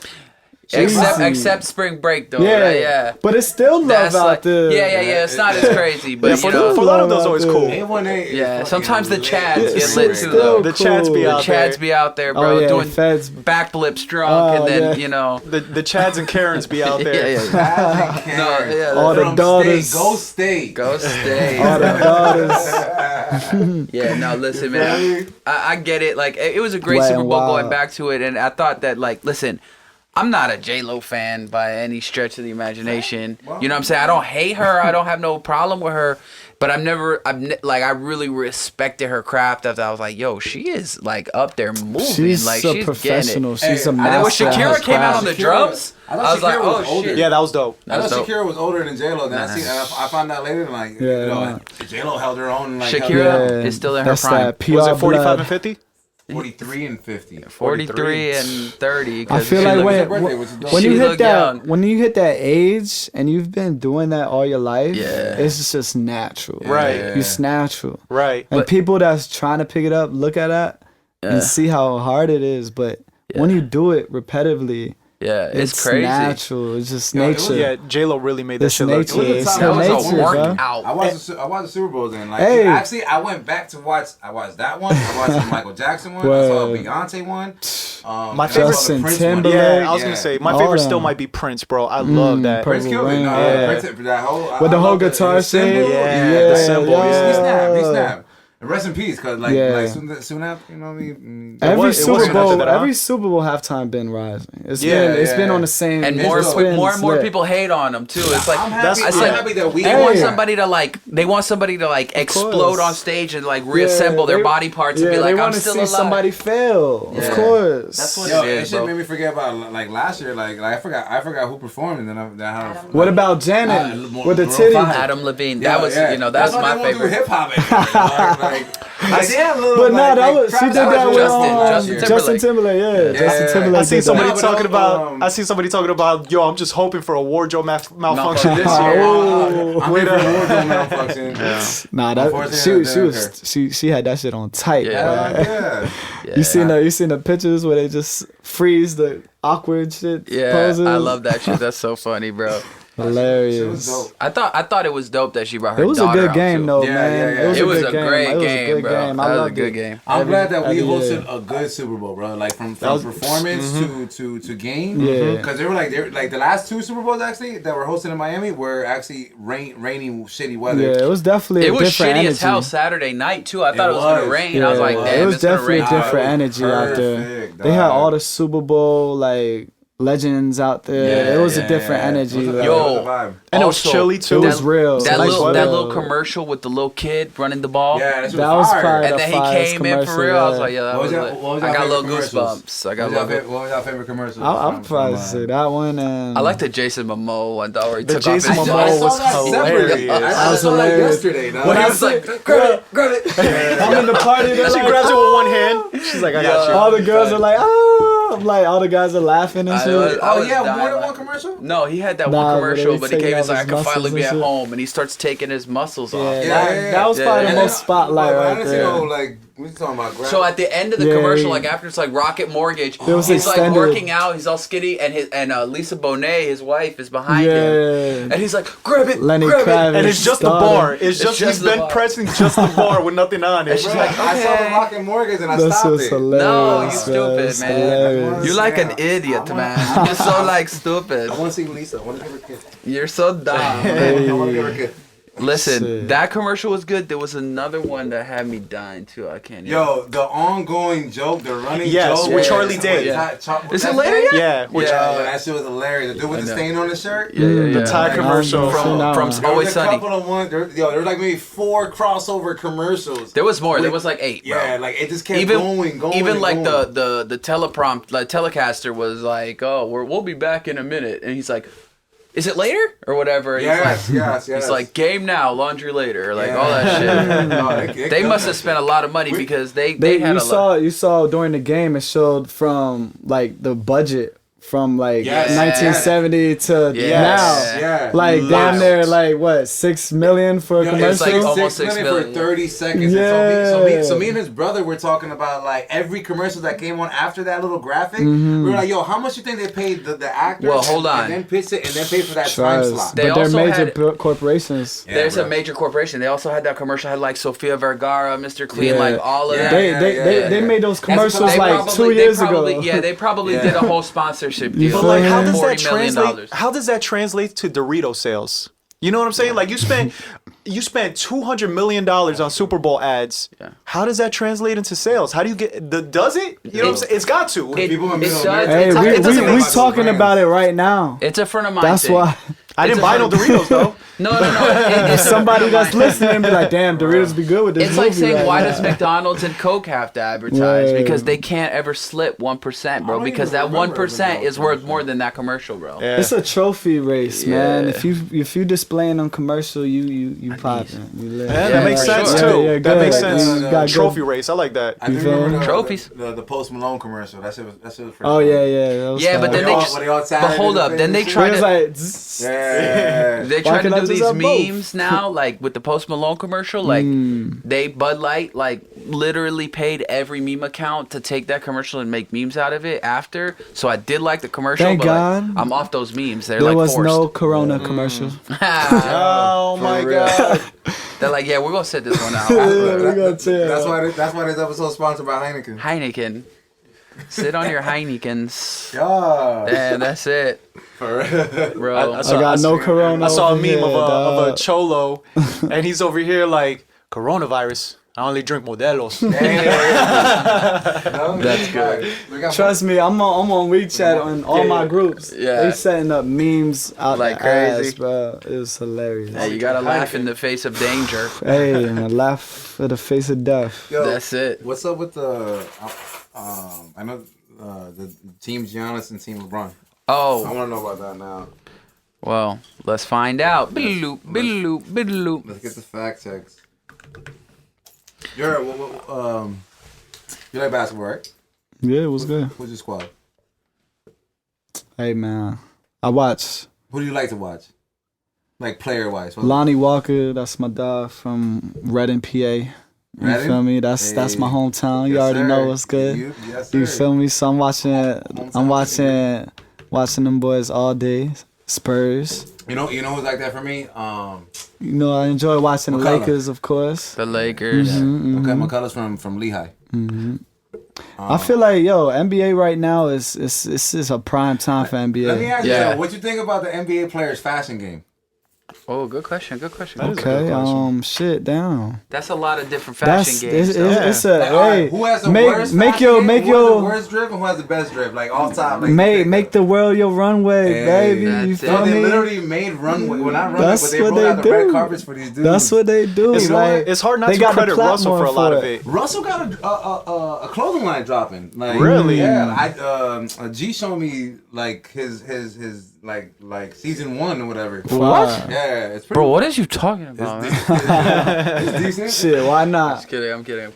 easy. Except spring break though. yeah, Right? Yeah. But it's still love That's out like, there. yeah. It's not as crazy, but Yeah, you Fort know, Lauderdale's always out cool. there. 818. Yeah, is sometimes the fucking Chads lit. get It's lit still too, though. The Chads be cool. out The Chads be out there, bro, Oh, yeah, doing feds. backflips drunk, Oh, and then yeah. you know. The Chads and Karens be out there. Yeah. No, yeah, All the From daughters. State, go state. Go stay. All the daughters. Yeah, no, listen, man. I get it. Like, it was a great Wet Super and Bowl wild. going back to it, and I thought that, like, listen, I'm not a J-Lo fan by any stretch of the imagination. You know what I'm saying? I don't hate her. I don't have no problem with her. But I really respected her craft after I was like, yo, she is, like, up there moving. She's like, a she's professional. getting it. She's a And then when master. at her Shakira came out on craft. the drums, I thought I was like, Shakira was oh, older. shit. Yeah, that was dope. I That's thought dope. Shakira was older than J-Lo. Then I found out later, like, Yeah, you know, nah. J-Lo held her own. Like, Shakira is still in her That's prime. that PR Was it 45 blood. and 50? 43 and 50. 43 and 30. I 'cause feel she like looked- her when, birthday, which is dope. when She you hit looked that young. when you hit that age and you've been doing that all your life, Yeah. it's just natural. Right. Yeah. It's natural. Right. And But- people that's trying to pick it up, look at that Yeah. and see how hard it is. But when you do it repetitively, Yeah, it's crazy. natural. It's just Yo, it was- nature. Yeah, J-Lo really made that It's shit look nature. good. It was a It's time- her That was nature, a bro. workout. I watched the Super Bowl then. Like, Hey. actually, I went back to watch. I watched that one. I watched the Michael Jackson one. I saw a Word. Beyonce one. My and I saw the Justin Prince one. Timberlake. Yeah, I was Yeah. gonna say my All favorite them. still might be Prince, bro. I love that. Purple Prince killed it. No, Rain. Prince that whole With the I whole love guitar his symbol. thing? Yeah, the symbol, yeah. He snapped. He yeah. snapped. And rest in peace, cause like, Yeah. like soon after, you know what I mean. Every was- it Super wasn't Bowl, after that, huh? every Super Bowl halftime been rising. It's Yeah, been yeah. on the same. And It's more dope. and more lit. people hate on them too. It's like I'm happy. it's I'm like happy that we they want Hey. somebody to explode course. on stage and like reassemble their body parts and be they like, I'm wanna still see alive. somebody fail. Yeah. Of course. That's what Yo, it that is, shit bro. made me forget about like last year. Like I forgot who performed and then how. What about Janet with the Maroon titties? 5. Adam Levine. That was that's That's why my they won't favorite. do hip hop anymore. But no, that was she did that with Justin Justin Timberlake. Yeah, Yeah. Justin Timberlake. I seen did somebody that. but talking about. um, I seen somebody talking about. Yo, I'm just hoping for a wardrobe malfunction this Malfunction. year. Oh. I'm here for wardrobe malfunction. Nah, that Unfortunately, she had that shit on tight. Yeah. bro. Yeah. Yeah. You seen the pictures where they just freeze the awkward shit Yeah, poses? I love that shit. That's so funny, bro. Hilarious. Shit was dope. I thought it was dope that she brought her It was a daughter good out, game too. though, Yeah, man. yeah, yeah. It was good a great It was a game, good bro. game. I That was a loved good it. game. I'm glad that we every hosted year. a good Super Bowl, bro. Like from was- performance to game. Yeah. Because they were like the last two Super Bowls actually that were hosted in Miami were actually rainy, shitty weather. Yeah, it was definitely It a was different shitty energy. as hell Saturday night too. I thought it was was. gonna rain. I was like, Yeah, damn, it was it's gonna definitely rain. a different It was energy out there. perfect, They had dog. all the Super Bowl like legends out there. It was a different energy. Like, Yo, and it was also, chilly too. it was real. That Like, little commercial with the little kid running the ball. Yeah, that was probably And the then he fireest came in for real. I was like, yeah, that What was was your- lit. what was I your got a little favorite commercials? goosebumps. I got a What little. was your favorite commercial? I'll probably say that one. And I like the Jason Momoa one though, where he The took Jason off his Momoa jacket. was hilarious. I was saw that hilarious. yesterday. Dog. When he was like, grab it. I'm in the party. They're She like, grabs it with one hand. She's like, I got you. all the girls are like, oh, I'm like, all the guys are laughing and shit. Oh yeah, dying more than laughing. one commercial. No, he had that Nah, one but commercial, they but he take came off and like, I his can finally muscles be and at shit. home, and he starts taking his muscles off. That was probably the yeah. most spotlight I right didn't see there. no like we talking about. So at the end of the Yeah, commercial, he- like after it's like Rocket Mortgage, was he's like extended. working out, he's all skinny, and Lisa Bonet, his wife, is behind him, Yeah. and he's like, grab it, Lenny grab it. Kravitz. And it's just the Started. bar. It's just just he's the been bar. pressing just the bar with nothing on it. she's like, I saw the okay. Rocket Mortgage and I That's stopped just it. hilarious. No, you man. stupid, It's man. hilarious. You're like an Yeah. idiot, I man. You're so like stupid. I want to see Lisa. I want to give her a kiss. You're so dumb. I want to give her a kiss. Listen, Shit. that commercial was good. There was another one that had me dying too. I can't. Yo, the ongoing joke, the running Yes, joke with Charlie Day. Is it later yet? Yeah, which Yeah. That shit was hilarious. The dude with the know. stain on the shirt. Yeah, yeah, yeah. the Thai Like, commercial. From from There There Always was a Sunny. couple of ones. There was like maybe 4 crossover commercials. There was more. There was like 8. Bro. Yeah, like it just kept Even going. even like going. the teleprompt, like telecaster was like, oh, we'll be back in a minute, and he's like, is it later or whatever? And Yes, he's like, yes. He's like, game now, laundry later, like all that shit. No, They must have spent a lot of money because they had a lot. You saw during the game it showed from like the budget from like Yes. 1970 to Yes. now. Yeah. Like Lots. damn near like what 6 million for a Yo, commercial. it's like Almost 6 6 million million. for 30 seconds. Yeah. So me and his brother were talking about like every commercial that came on after that little graphic. Mm-hmm. We were like, yo, how much you think they paid the actors? Well, hold on. And then pitched it and then paid for that time Trust. slot. They But they're also major had- corporations. Yeah, There's bro. a major corporation. They also had that commercial. Had like Sofia Vergara, Mr. Clean, Yeah. like all of Yeah. that. They made those commercials They like 2 years ago. Yeah, they probably did a whole sponsorship deal. feel But like, how me? does that $40 million. translate? How does that translate to Dorito sales? You know what I'm saying? Like you spent $200 million on Super Bowl ads. Yeah. How does that translate into sales? How do you get the? Does it? You know what I'm saying? It's got to. People in it middle does- America- Hey, It doesn't we make talking sense. about it right now. It's a friend of mine. That's thing. why. I didn't buy no Doritos though. No. It's a Somebody friend of that's mine. listening be like, damn, Doritos be good with this It's movie like saying, right why now. does McDonald's and Coke have to advertise? Right. Because they can't ever slip 1%, bro. don't Because even that remember 1% is McDonald's worth more than that commercial, bro. Yeah. It's a trophy race, man. Yeah. If you displaying on commercial, you popping. You lit. Yeah, Yeah, that makes for sense sure. too. Yeah, that good. makes sense. You got Trophy good- race. I like that. I do You feel remember me? Trophies. the Post Malone commercial. That shit was pretty Oh yeah, funny. yeah. that was Yeah, but fire. then they all- just. when they all But tagged hold in up, the then they thing. try It was to. like, zzz. Yeah. They Why try to can't I do just these have both? memes now, like with the Post Malone commercial. Like they Bud Light, like literally paid every meme account to take that commercial and make memes out of it after. So I did like the commercial, Thank but like, God. I'm off those memes. They're There like was forced. no Corona commercial. Oh my god. They're like, yeah, we're gonna set this one out. we gonna tell. That's why this episode is sponsored by Heineken. Heineken, sit on your Heinekens. Yeah. And that's it, bro. I got no Corona. I saw a over meme here, of a dog. cholo, and he's over here like coronavirus. I only drink Modelos. That's good. Trust me, I'm on WeChat on all my groups. Yeah. They setting up memes out Like the crazy. ass, bro. It was hilarious. Hey, you gotta laugh in the face of danger. Hey, and a laugh for the face of death. Yo, That's it. What's up with the? I know the team Giannis and team LeBron. I Oh, want to know about that now. well, let's find out. Biddle-loop, biddle-loop, biddle-loop. Let's get the fact checks. You're you like basketball, right? Yeah, it was good. Who's your squad? Hey man, I watched Who do you like to watch? Like player wise. Lonnie Walker. That's my dog from Reading, PA. You Reading? feel me? That's my Hey. hometown. You Yes, already sir. know what's good. Yes, You sir. feel me? So I'm watching them boys all day. Spurs. You know who's like that for me? You know, I enjoy watching the McCullough. Lakers, of course. The Lakers. Mm-hmm. Okay, McCullough's from Lehigh. I feel like NBA right now is a prime time for NBA. Let me ask you Yeah. something. What you think about the NBA players' fashion game? Oh, good question. Good question. That is a Okay, good question. shit down. That's a lot of different fashion games. It's a Like, all right, hey, who has the make worst make fashion your game? make Who has the your worst drift and who has the best drift? Like all time. Like, make the world your runway, Hey, baby. You that's it. feel No, they me? literally made runway. Well, not runway, That's but they what rolled they out the red do. carpets for these dudes. That's what they do. It's, like, it's hard not they to got the credit Russell for a platform lot of for it. Russell got a clothing line dropping. Like, Really? Yeah, G showed me like his like season 1 or whatever. What? Yeah, it's pretty. Bro, what is you talking about, man? It's decent. Shit, why not? Just kidding. I'm kidding.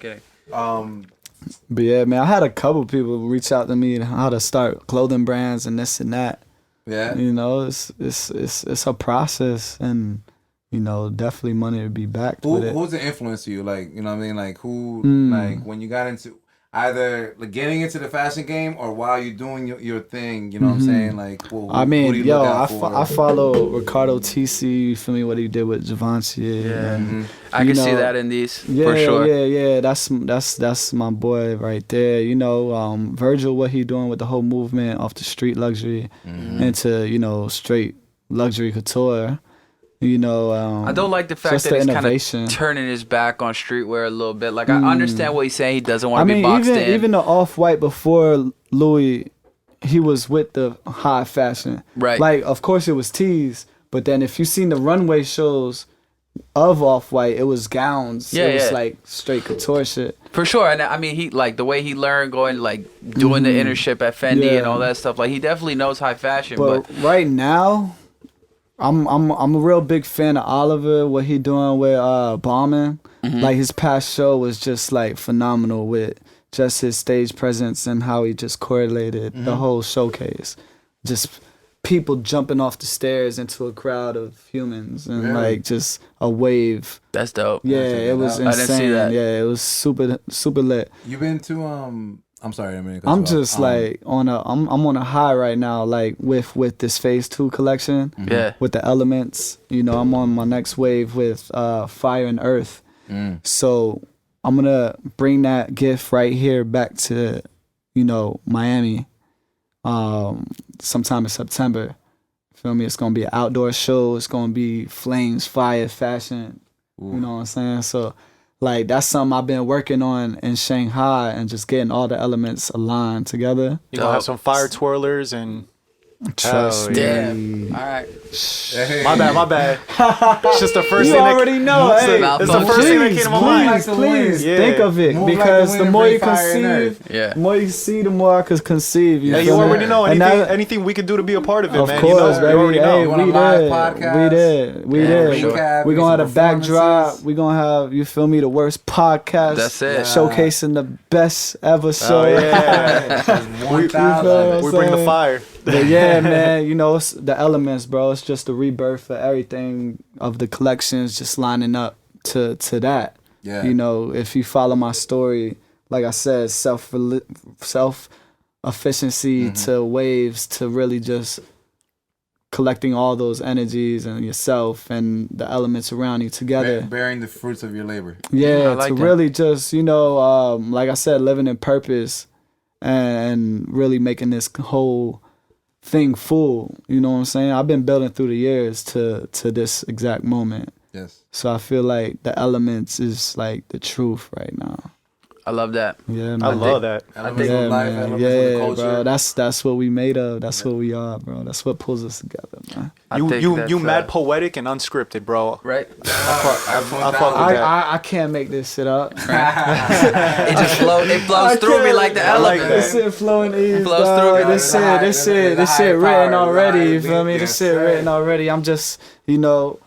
But yeah, man, I had a couple people reach out to me on how to start clothing brands and this and that. Yeah. You know, it's a process, and you know, definitely money to be backed with it. Who's the influence to you? Like, you know what I mean? Like, who, like, when you got into either like getting into the fashion game or while you're doing your thing, you know what I'm saying? Like, who I do mean, you yo, look out for? I follow Ricardo TC. You feel me? What he did with Javante. Yeah. And, I you can see know, that in these yeah, for sure. Yeah. That's my boy right there. You know, Virgil, what he doing with the whole movement off the street luxury into, you know, straight luxury couture. You know, I don't like the fact just that the he's kind innovation. of turning his back on streetwear a little bit. Like, I understand what he's saying. He doesn't want to be I boxed mean, in. even the Off-White before Louis, he was with the high fashion. Right. Like, of course, it was tees, but then if you seen the runway shows of Off-White, it was gowns. Yeah, it was yeah. like straight couture shit. For sure. And I mean, he like the way he learned going, like doing the internship at Fendi Yeah. and all that stuff. Like, he definitely knows high fashion. But But right now, I'm a real big fan of Oliver. What he doing with Bombing, like his past show was just like phenomenal with just his stage presence and how he just correlated the whole showcase. Just people jumping off the stairs into a crowd of humans and like just a wave. that's dope. Yeah, it was I insane. didn't see that. Yeah, it was super lit. You been to I'm sorry, I mean, I'm just like I'm on a high right now, like with this Phase 2 collection. Yeah. With the elements, you know, I'm on my next wave with Fire and Earth. So I'm gonna bring that gift right here back to, you know, Miami, sometime in September. Feel me? It's gonna be an outdoor show. It's gonna be flames, fire, fashion. You know what I'm saying? So, like, that's something I've been working on in Shanghai and just getting all the elements aligned together. You gonna have some fire twirlers and Trust me. Damn. All right. my bad. It's just the first You thing already know. It's Hey, the It's the first thing that came to my mind. Like the please wind. Yeah. think of it, Move like because the the wind more and you breathe fire and conceive, earth. Yeah. the more you see, the more I could conceive. Yeah, you feel me? already know And anything. that- Anything we could do to be a part of it, Of man. course, you baby. already know. Hey, You want a we live did. podcast? We did. We Yeah, did. for sure. Recap, We're get gonna have some a backdrop. performances. We're gonna have, you feel me, the worst podcast. That's it. Showcasing the best ever show. Oh yeah. 1,000. We bring the fire. But yeah, man, you know, it's the elements, bro. It's just the rebirth for everything of the collections, just lining up to that. Yeah. You know, if you follow my story, like I said, self efficiency to waves to really just collecting all those energies and yourself and the elements around you together. Bearing the fruits of your labor. Yeah, I like to that. really just, you know, like I said, living in purpose and really making this whole thing full. You know what I'm saying? I've been building through the years to this exact moment. Yes. So I feel like the elements is like the truth right now. I love that. Yeah, man. I love that. Elements Yeah, of life, man. elements of Yeah, the culture. bro. That's what we made of. That's what we are, bro. That's what pulls us together, man. I You think you that's, you mad poetic and unscripted, bro. right? I fuck with I, that. I can't make this shit up. It just flows. It flows I through me can't- like the I like element. that. This shit flowing ease, flows dog. through me. This There's a high- shit, this there's shit, a this high shit power, written there's a already. high You feel me? beat, This yes, shit sir. written already. I'm just, you know,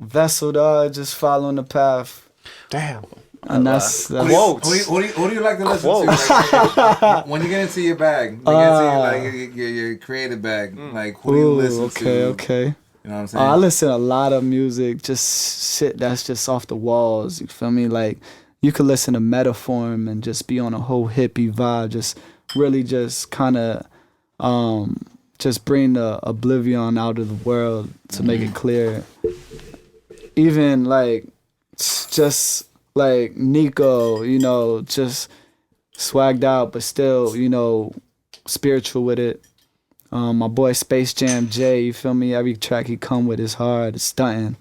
vessel, dog. Just following the path, Damn. and that's Quotes. Who do you like to listen Quotes. to? Like, when you get into your bag, when you get into your creative bag, like who do you listen okay, to? okay. You know what I'm saying? I listen to a lot of music, just shit that's just off the walls. You feel me? Like you could listen to Metaform and just be on a whole hippie vibe, just really just kind of just bring the oblivion out of the world to make it clear. Even like just like Nico, you know, just swagged out but still, you know, spiritual with it. My boy Space Jam J, you feel me? Every track he come with is hard. It's stunting.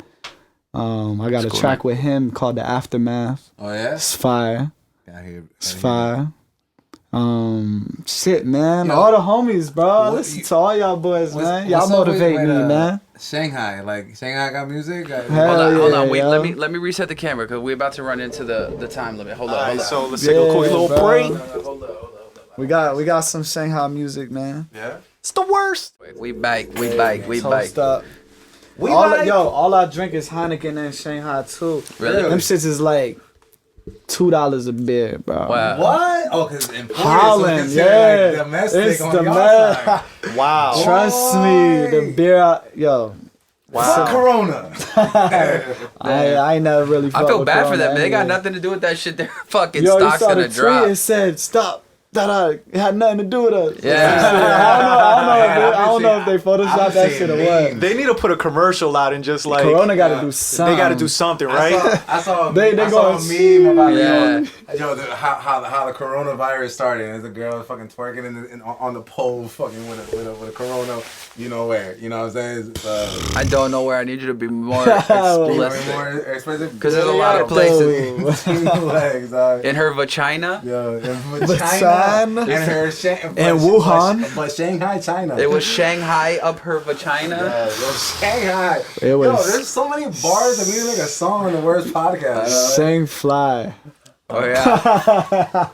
I got a track with him called The Aftermath. Oh yeah. It's fire. It's fire. Shit, man. Yo, all the homies, bro. what Listen you- to all y'all boys, man. Y'all what's up motivate with, me, man. Shanghai, like Shanghai got music. Hell Hold on, yeah, wait. yo. Let me reset the camera because we're about to run into the time limit. Hold on. So let's take a quick little bro. break. Hold on. We got some Shanghai music, man. Yeah. It's the worst. We bike. Toast up. All I drink is Heineken and Shanghai too. Really? Them shits is like $2 a beer, bro. Wow. What? Oh, because imported. Holland, so yeah. like domestic It's on the y'all man. side. Wow. Trust me, the beer, yo. Fuck Corona. I ain't never really. I feel fucked with bad for Corona them, man. They got anyway. nothing to do with that shit. They're fucking Yo, you stocks saw in the a tweet. drop. It said stop. It had nothing to do with us. Yeah. I don't know if they photoshopped that shit or what. They need to put a commercial out and just like Corona got to do something. they got to do something, right? I saw They I saw a going- meme about Yeah. how the coronavirus started. And there's a girl fucking twerking on the pole, fucking with a corona. You know where? You know what I'm saying? I don't know where. I need you to be more More explicit. expensive Because there's a lot of places. legs, dog. In her vagina, Yo, in China. and her And Wuhan. but Shanghai, China. it was Shanghai up her vagina. Yo, Shanghai. It Yo, was- there's so many bars that we need to make a song on the worst podcast. Shang Fly. Oh yeah.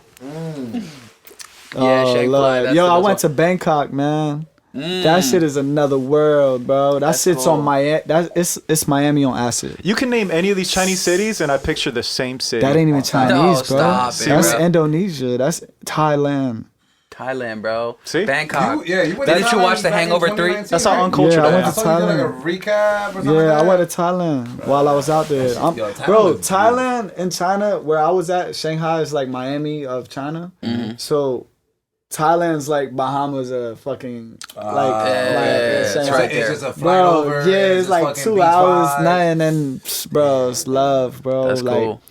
Yeah, Shake Lord. Fly. That's Yo, the I best went to Bangkok, man. That shit is another world, bro. That shit's on Miami. It's Miami on acid. You can name any of these Chinese cities, and I picture the same city. That ain't even Chinese, bro. stop it, That's bro. Indonesia. That's Thailand. Thailand, bro. See? Bangkok. You went to Didn't you Thailand watch The back in Hangover 3? 2019, That's how right? uncultured Yeah, I I went I am. to saw you did like Thailand. a recap or something Yeah, like I that. went to Thailand while I was out there. Yo, Thailand Bro, was Thailand and China, where I was at, Shanghai is like Miami of China. So Thailand's like Bahamas of fucking it's Shanghai. right It's there. just a flight Bro, over. yeah, it's just like fucking 2 beach hours, vibes. nothing, and bro, it's love, bro. That's like, cool.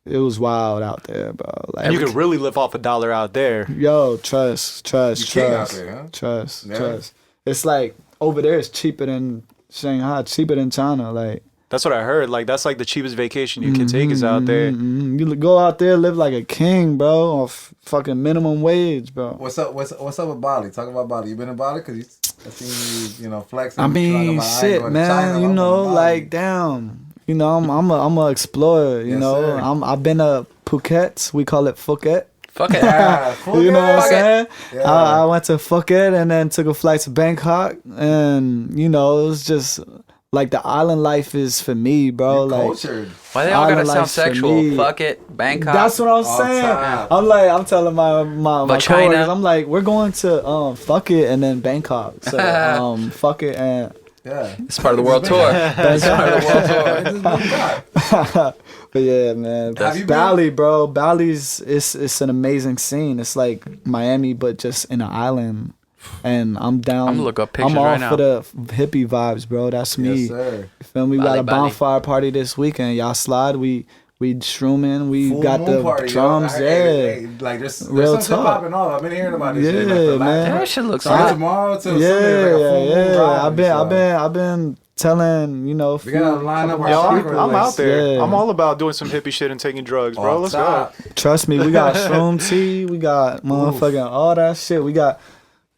It was wild out there, bro. Like, And you could really live off $1 out there. yo, trust, You king out there, huh? trust. Yeah. It's like over there, it's cheaper than Shanghai, cheaper than China. Like, That's what I heard. Like that's like the cheapest vacation you can take is out there. you go out there, live like a king, bro, off fucking minimum wage, bro. What's up with Bali? Talk about Bali. You been in Bali? Because I seen you flexing. I mean, shit, man. You know, like, damn. You know, I'm a explorer. You Yes, know, sir. I've been to Phuket. We call it Phuket. Fuck it. Yeah, You know what I'm Fuck it. saying? Yeah. I went to Phuket and then took a flight to Bangkok, and you know, it was just like the island life is for me, bro. Like, cultured. Why they all gotta Island sound life's for sexual? me. Fuck it. Bangkok. that's what I'm All saying. time. I'm telling my But China? coworkers, I'm like, we're going to fuck it and then Bangkok. So fuck it and Yeah. It's part of the world tour. It's part of the world tour. but yeah, man. Have you Bali, bro. Bali's it's an amazing scene. It's like Miami, but just in an island. And I'm down. I'm gonna look up pictures I'm all right now. for the hippie vibes, bro. That's me. Yes, sir. You feel me? We Bali, got a Bali. bonfire party this weekend. Y'all slide. We shrooming. We Full got moon the party, yo. drums. Hey, like there's Real some shit talk. popping off. I've been hearing about this shit. Yeah, Like, the last man. time- That shit looks Starting hot. tomorrow till Yeah, Sunday. Like a full moon yeah. drive, I've been telling We gotta line up our Yo, secret I'm out list. there. Yeah. I'm all about doing some hippie shit and taking drugs, bro. Off Let's top. go. Trust me, we got shroom tea. We got motherfucking all that shit. We got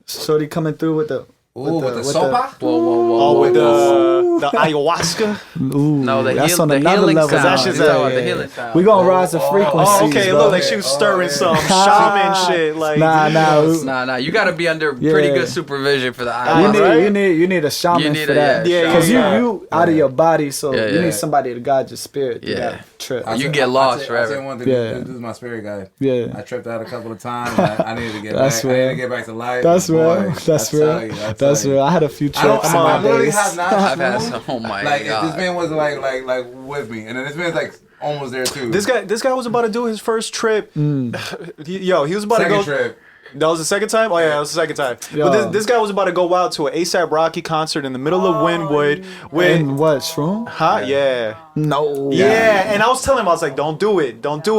shorty coming through with the Ooh, with the sopa? Whoa, whoa, whoa. Oh, whoa, with whoa. the ayahuasca. ooh. No, the that's heal- on the another healing level. sound. now. That's just the healing sound. We gonna rise the frequencies. Oh, okay. bro. Look, like she was stirring some shaman shit. Like, Nah, you gotta be under pretty Yeah. good supervision for the You island. need, right? you need a shaman You need for a- that. yeah, Yeah, Cause yeah. you out of your body, so Yeah, you yeah. need somebody to guide your spirit. through Yeah. that trip. I'll You tell- get I'll lost tell- I'll forever. tell you one thing. Yeah. This is my spirit guide. Yeah. I tripped out a couple of times. I needed to get That's back. I real. needed to get back to life. That's Boy, real. That's I tell real. you, I That's tell real. you. I had a few I don't. trips. I literally days. have not. I've had smoothed. some. Oh my Like if god. this man was like with me, and then this man's like almost there too. this guy was about to do his first trip. Yo, he was about second to go. trip. That was the second time? Oh, yeah, that was the second time. Yo. But this guy was about to go out to an ASAP Rocky concert in the middle of Wynwood with. And what, shroom? Huh? Yeah. No. Yeah, and I was telling him, I was like, don't do it.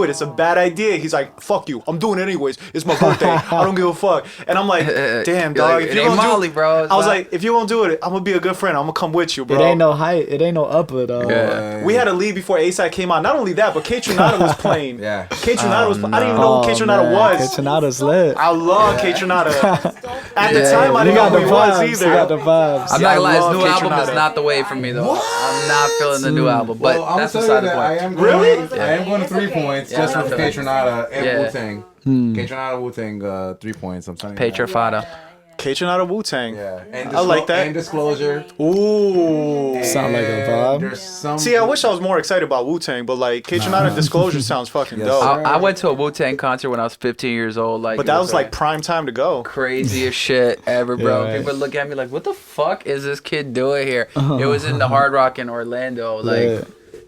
It's a bad idea. He's like, fuck you. I'm doing it anyways. It's my birthday. I don't give a fuck. And I'm like, damn, dog. Like, if it you ain't gonna Molly, do, bro. I was like, if you won't do it, I'm gonna be a good friend. I'm gonna come with you, bro. It ain't no height. It ain't no upper though. Yeah. We had to leave before ASAP came out. Not only that, but K Tronada was playing. Yeah. K Tronada was. I didn't even know who K Tronada was. Tronada's lit. I love K Tronada. At the Yeah. time, I You didn't got know the who he was vibes. either. You got the vibes. I'm Yeah, not I gonna lie, his love new K album is Tronada. not the way for me though. I'm not feeling the new album, but Well, I'm that's gonna tell beside you the that I point. am going, Really? I am going to 3 points just Yeah. for K Tronada and Yeah. Wu Tang. K Tronada, Wu Tang, 3 points. I'm telling you. that. Petrofada. K Tronada Wu Tang. Yeah. And I like that. And Disclosure. Ooh. Sound like a And vibe. There's some. See, I wish I was more excited about Wu Tang, but like K Tronada Disclosure sounds fucking Yes, dope. sir. I went to a Wu-Tang concert when I was 15 years old. Like, But it that was like prime time to go. craziest shit ever, bro. Yeah, right. People look at me like, "What the fuck is this kid doing here?" It was in the Hard Rock in Orlando. Like, Yeah.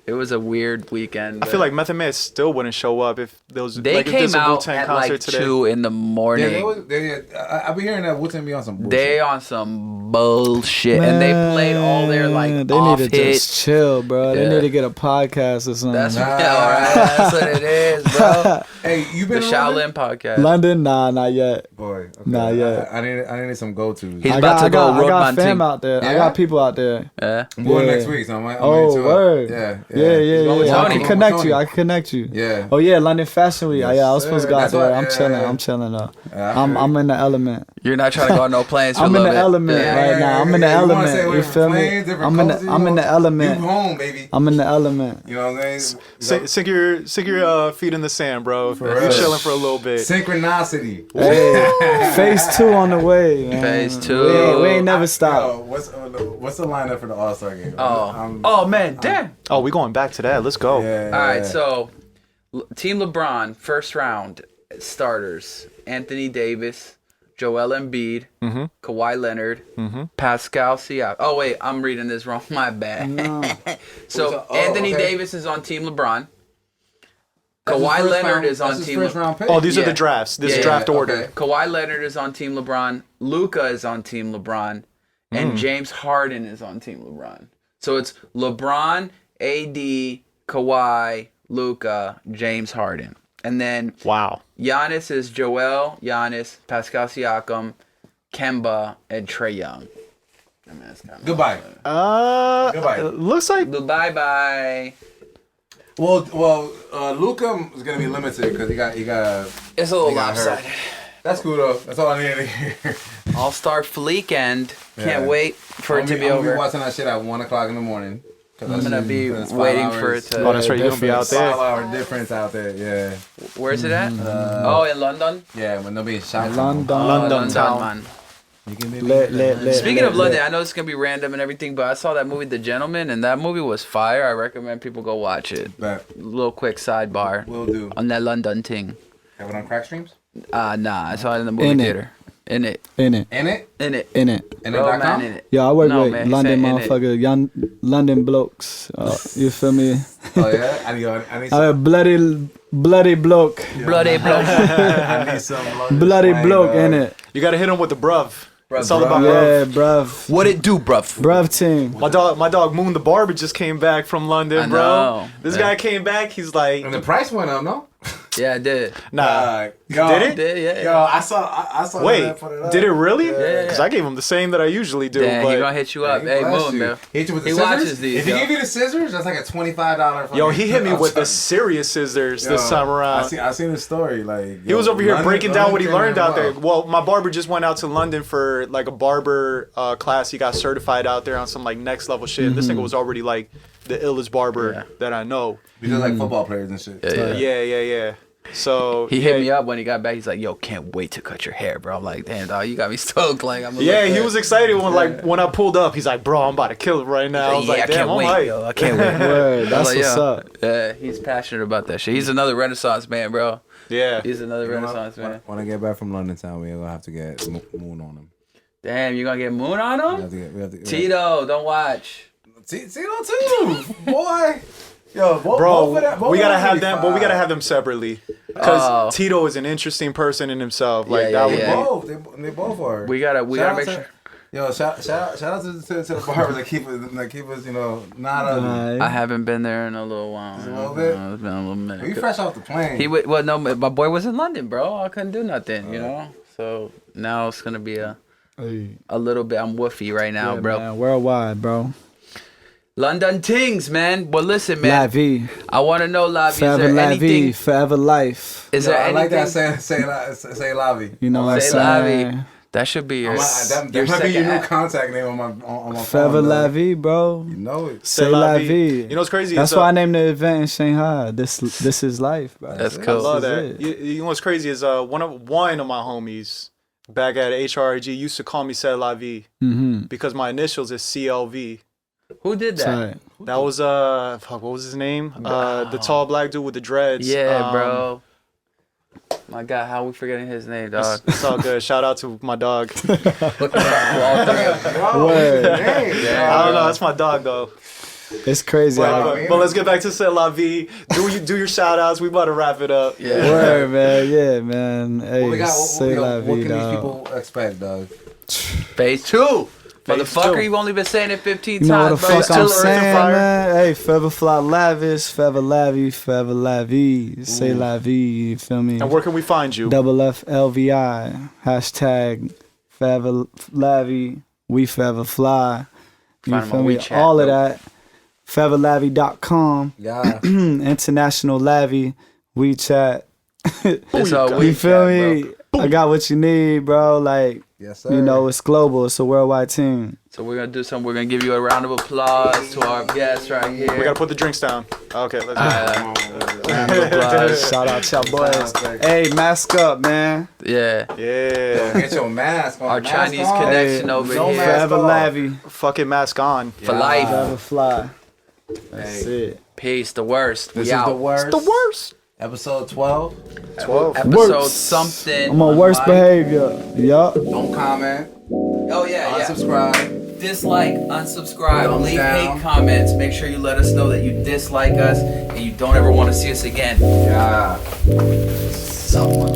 it was a weird weekend. I feel like Method Man still wouldn't show up if there was they like if came there's a out Wu-Tang at concert like today. 2 in the morning. I've been hearing that Wu Tang be on some bullshit. They on some bullshit, and they played all their like They off need to hits. just chill, bro. They Yeah. need to get a podcast or something. That's all right. That's what it is, bro. Hey, you The been to London? Shaolin podcast. London? Nah, not yet. Boy, okay. Nah, yeah. I need some go tos. He's about to go I road got fam bunting. out there. I Yeah? got people out there. Yeah. I'm going Yeah. next week, so I'm ready Oh, to it. word. Yeah, Yeah. with I Tony. can connect Tony. you. I can connect you. Yeah. Oh yeah, London Fashion Week. Yes, Yeah, I was supposed to go sir. out That's there. what- I'm yeah, chilling. yeah. I'm chilling though. I I'm in the element. You're not trying to go on no planes for a I'm in little the bit. element Yeah. right now. I'm in the You wanna stay element. away You from feel me? planes, different I'm in cultures, the I'm in the You element. home, baby. I'm in the element. You know what I'm saying? Sink your feet in the sand, bro. real. You're chilling for a little bit. Synchronicity. Hey, phase 2 on the way, man. Phase 2. We ain't never Yo, stop. what's the lineup for the All-Star game? Oh man, damn. Oh, we going back to that. Let's go. Yeah. All right, so Team LeBron first round starters: Anthony Davis, Joel Embiid, Kawhi Leonard, Pascal Siakam. Oh wait, I'm reading this wrong. My bad. So Anthony Davis is on Team LeBron. Kawhi Leonard is on Team first round pick. Oh, these are Yeah. the drafts. This Yeah, draft yeah, order. okay. Kawhi Leonard is on Team LeBron. Luka is on Team LeBron, and James Harden is on Team LeBron. So it's LeBron, AD, Kawhi, Luka, James Harden, and then Wow. Giannis is Joel, Giannis, Pascal Siakam, Kemba, and Trae Young. I mean, that's kind of Goodbye. Goodbye. Looks like Bye bye. Well, Luka is gonna be limited because he got It's a little He got hurt. lopsided. That's cool though. That's all I needed to hear. All-Star Fleekend. Can't Yeah. wait for it to be I'm over. watching that shit at 1:00 in the morning. I'm gonna be waiting for it to. oh, that's right. You're gonna be out there. 5-hour difference out there. Yeah. Where's it at? Oh, in London. Yeah, when they'll be in Shanghai. London. London town. man. You can be Lit. Speaking of London, I know it's gonna be random and everything, but I saw that movie, The Gentleman, and that movie was fire. I recommend people go watch it. Bet. Little quick sidebar Will do. on that London thing. Have it on crack streams? Nah, I saw it in the movie In it. theater. In it. In it. In it? In it. In it. In Bro, it.com? man, in it. Yo, I work No, with man, he London said in it. motherfucker, young London blokes. You feel me? Oh yeah? I need I some. a bloody bloke. Bloody blood. I need some London Bloody slang, bloke dog. in it. You gotta hit him with the bruv. It's all bruv. about bruv. Yeah, bruv. What it do, bruv? Bruv team. My dog Moon the barber just came back from London, I bro. know. This Yeah. guy came back. He's like, And the price went up, no? Yeah, I did. nah. Yo, Did it? Did, yeah. Yo, I saw. Wait, that, put it up. did it really? yeah. Because I gave him the same that I usually do. Damn, but he gonna hit you up. He Hey, bless Moon, you. man. He hit you with the He scissors? watches these, If he yo. give you the scissors, that's like a $25. yo, he hit me fucking- with the serious scissors this time around. I seen the story. Like He was over here breaking down what he learned out there. Well, Well, my barber just went out to London for like a barber class. He got certified out there on some like next level shit. And this nigga was already like the illest barber Yeah. that I know. because like football players and shit. Yeah. So He hit me up when he got back. He's like, "Yo, can't wait to cut your hair, bro." I'm like, "Damn, dog, you got me stoked." Like, I'm. Yeah, he was excited when I pulled up. He's like, "Bro, I'm about to kill it right now." I was Yeah, like, I "Damn, can't I'm wait, hyped." yo. I can't wait. Word, that's I was what's like, up. Yeah, he's passionate about that shit. He's another Renaissance man, bro. Yeah. He's another Renaissance man. When I get back from London town, we're gonna have to get Moon on him. Damn, you gonna get Moon on him? We have to Tito, don't watch. Tito too, boy. Yo, Bro, both we gotta of have be them, but we fine. gotta have them separately because Oh. Tito is an interesting person in himself. Like Yeah, that yeah, would yeah. be. Both, they both are. We gotta Shout make out sure. Yo, shout out to the barbers that keep us, not ugly. I haven't been there in a little while. Just a little bit? It's been a little minute. We fresh off the plane. No, my boy was in London, bro. I couldn't do nothing, So now it's gonna be a little bit. I'm woofy right now, bro. Man, worldwide, bro. London Tings, man. Well, listen, man. Lavi. I want to know, Lavi, Forever is there Lavi, anything? forever life. Is there I anything? like that say Lavi. You know what I'm Say saying? Lavi. That should be your. That your might be your second new act. contact name on my Forever phone. dog. Lavi, bro. You know it. Say la vie. You know what's crazy? That's why I named the event in Shanghai. This is life, bro. That's it. cool. I love This that. is it. You know what's crazy is one of my homies back at HRG used to call me C'est La Vie because my initials is CLV. Who did that? Sorry. That was what was his name? The tall black dude with the dreads. Yeah, bro. My God, how we forgetting his name, dog? It's all good. Shout out to my dog. All three of them. Word. I don't know. That's my dog though. It's crazy. But let's get back to C'est La Vie. Do your shout outs. We about to wrap it up. Yeah. Word, man. Yeah, man. Hey, What say la can vie, these dog. people expect, dog? Phase 2. Phase Motherfucker, 2. you've only been saying it 15 You know what times, the bro. fuck Still I'm Earth and saying, Fire. man? Hey, forever fly lavish, forever lavi, forever lavi. Say la vie, you feel me? And where can we find you? Double FLVI, hashtag forever lavi, we forever fly. You Find 'em feel on me? WeChat, All of bro. that. Foreverlavi.com, Yeah. International Lavi, WeChat. It's all You feel WeChat, me? I got what you need, bro. Like, Yes, sir. you know, it's global. It's a worldwide team. So we're gonna do something. We're gonna give you a round of applause to our guest right here. We gotta put the drinks down. Okay, let's go. Round of applause. Shout out to y'all boys. Sounds Hey, mask up, man. Yeah. Yeah. Get your mask on. Our Mask Chinese on. connection over no here. mask. Forever off. Lavi, Fucking mask on. For life. forever fly. That's Hey, it. Peace. The worst. this We is out. the worst. The worst. Episode 12. 12. Episode Worst. something. I'm on worst like- behavior. Yup. Don't comment. Oh yeah, yeah. Unsubscribe. Dislike, unsubscribe, Thumbs leave down. hate comments. Make sure you let us know that you dislike us and you don't ever want to see us again. Yeah. Someone.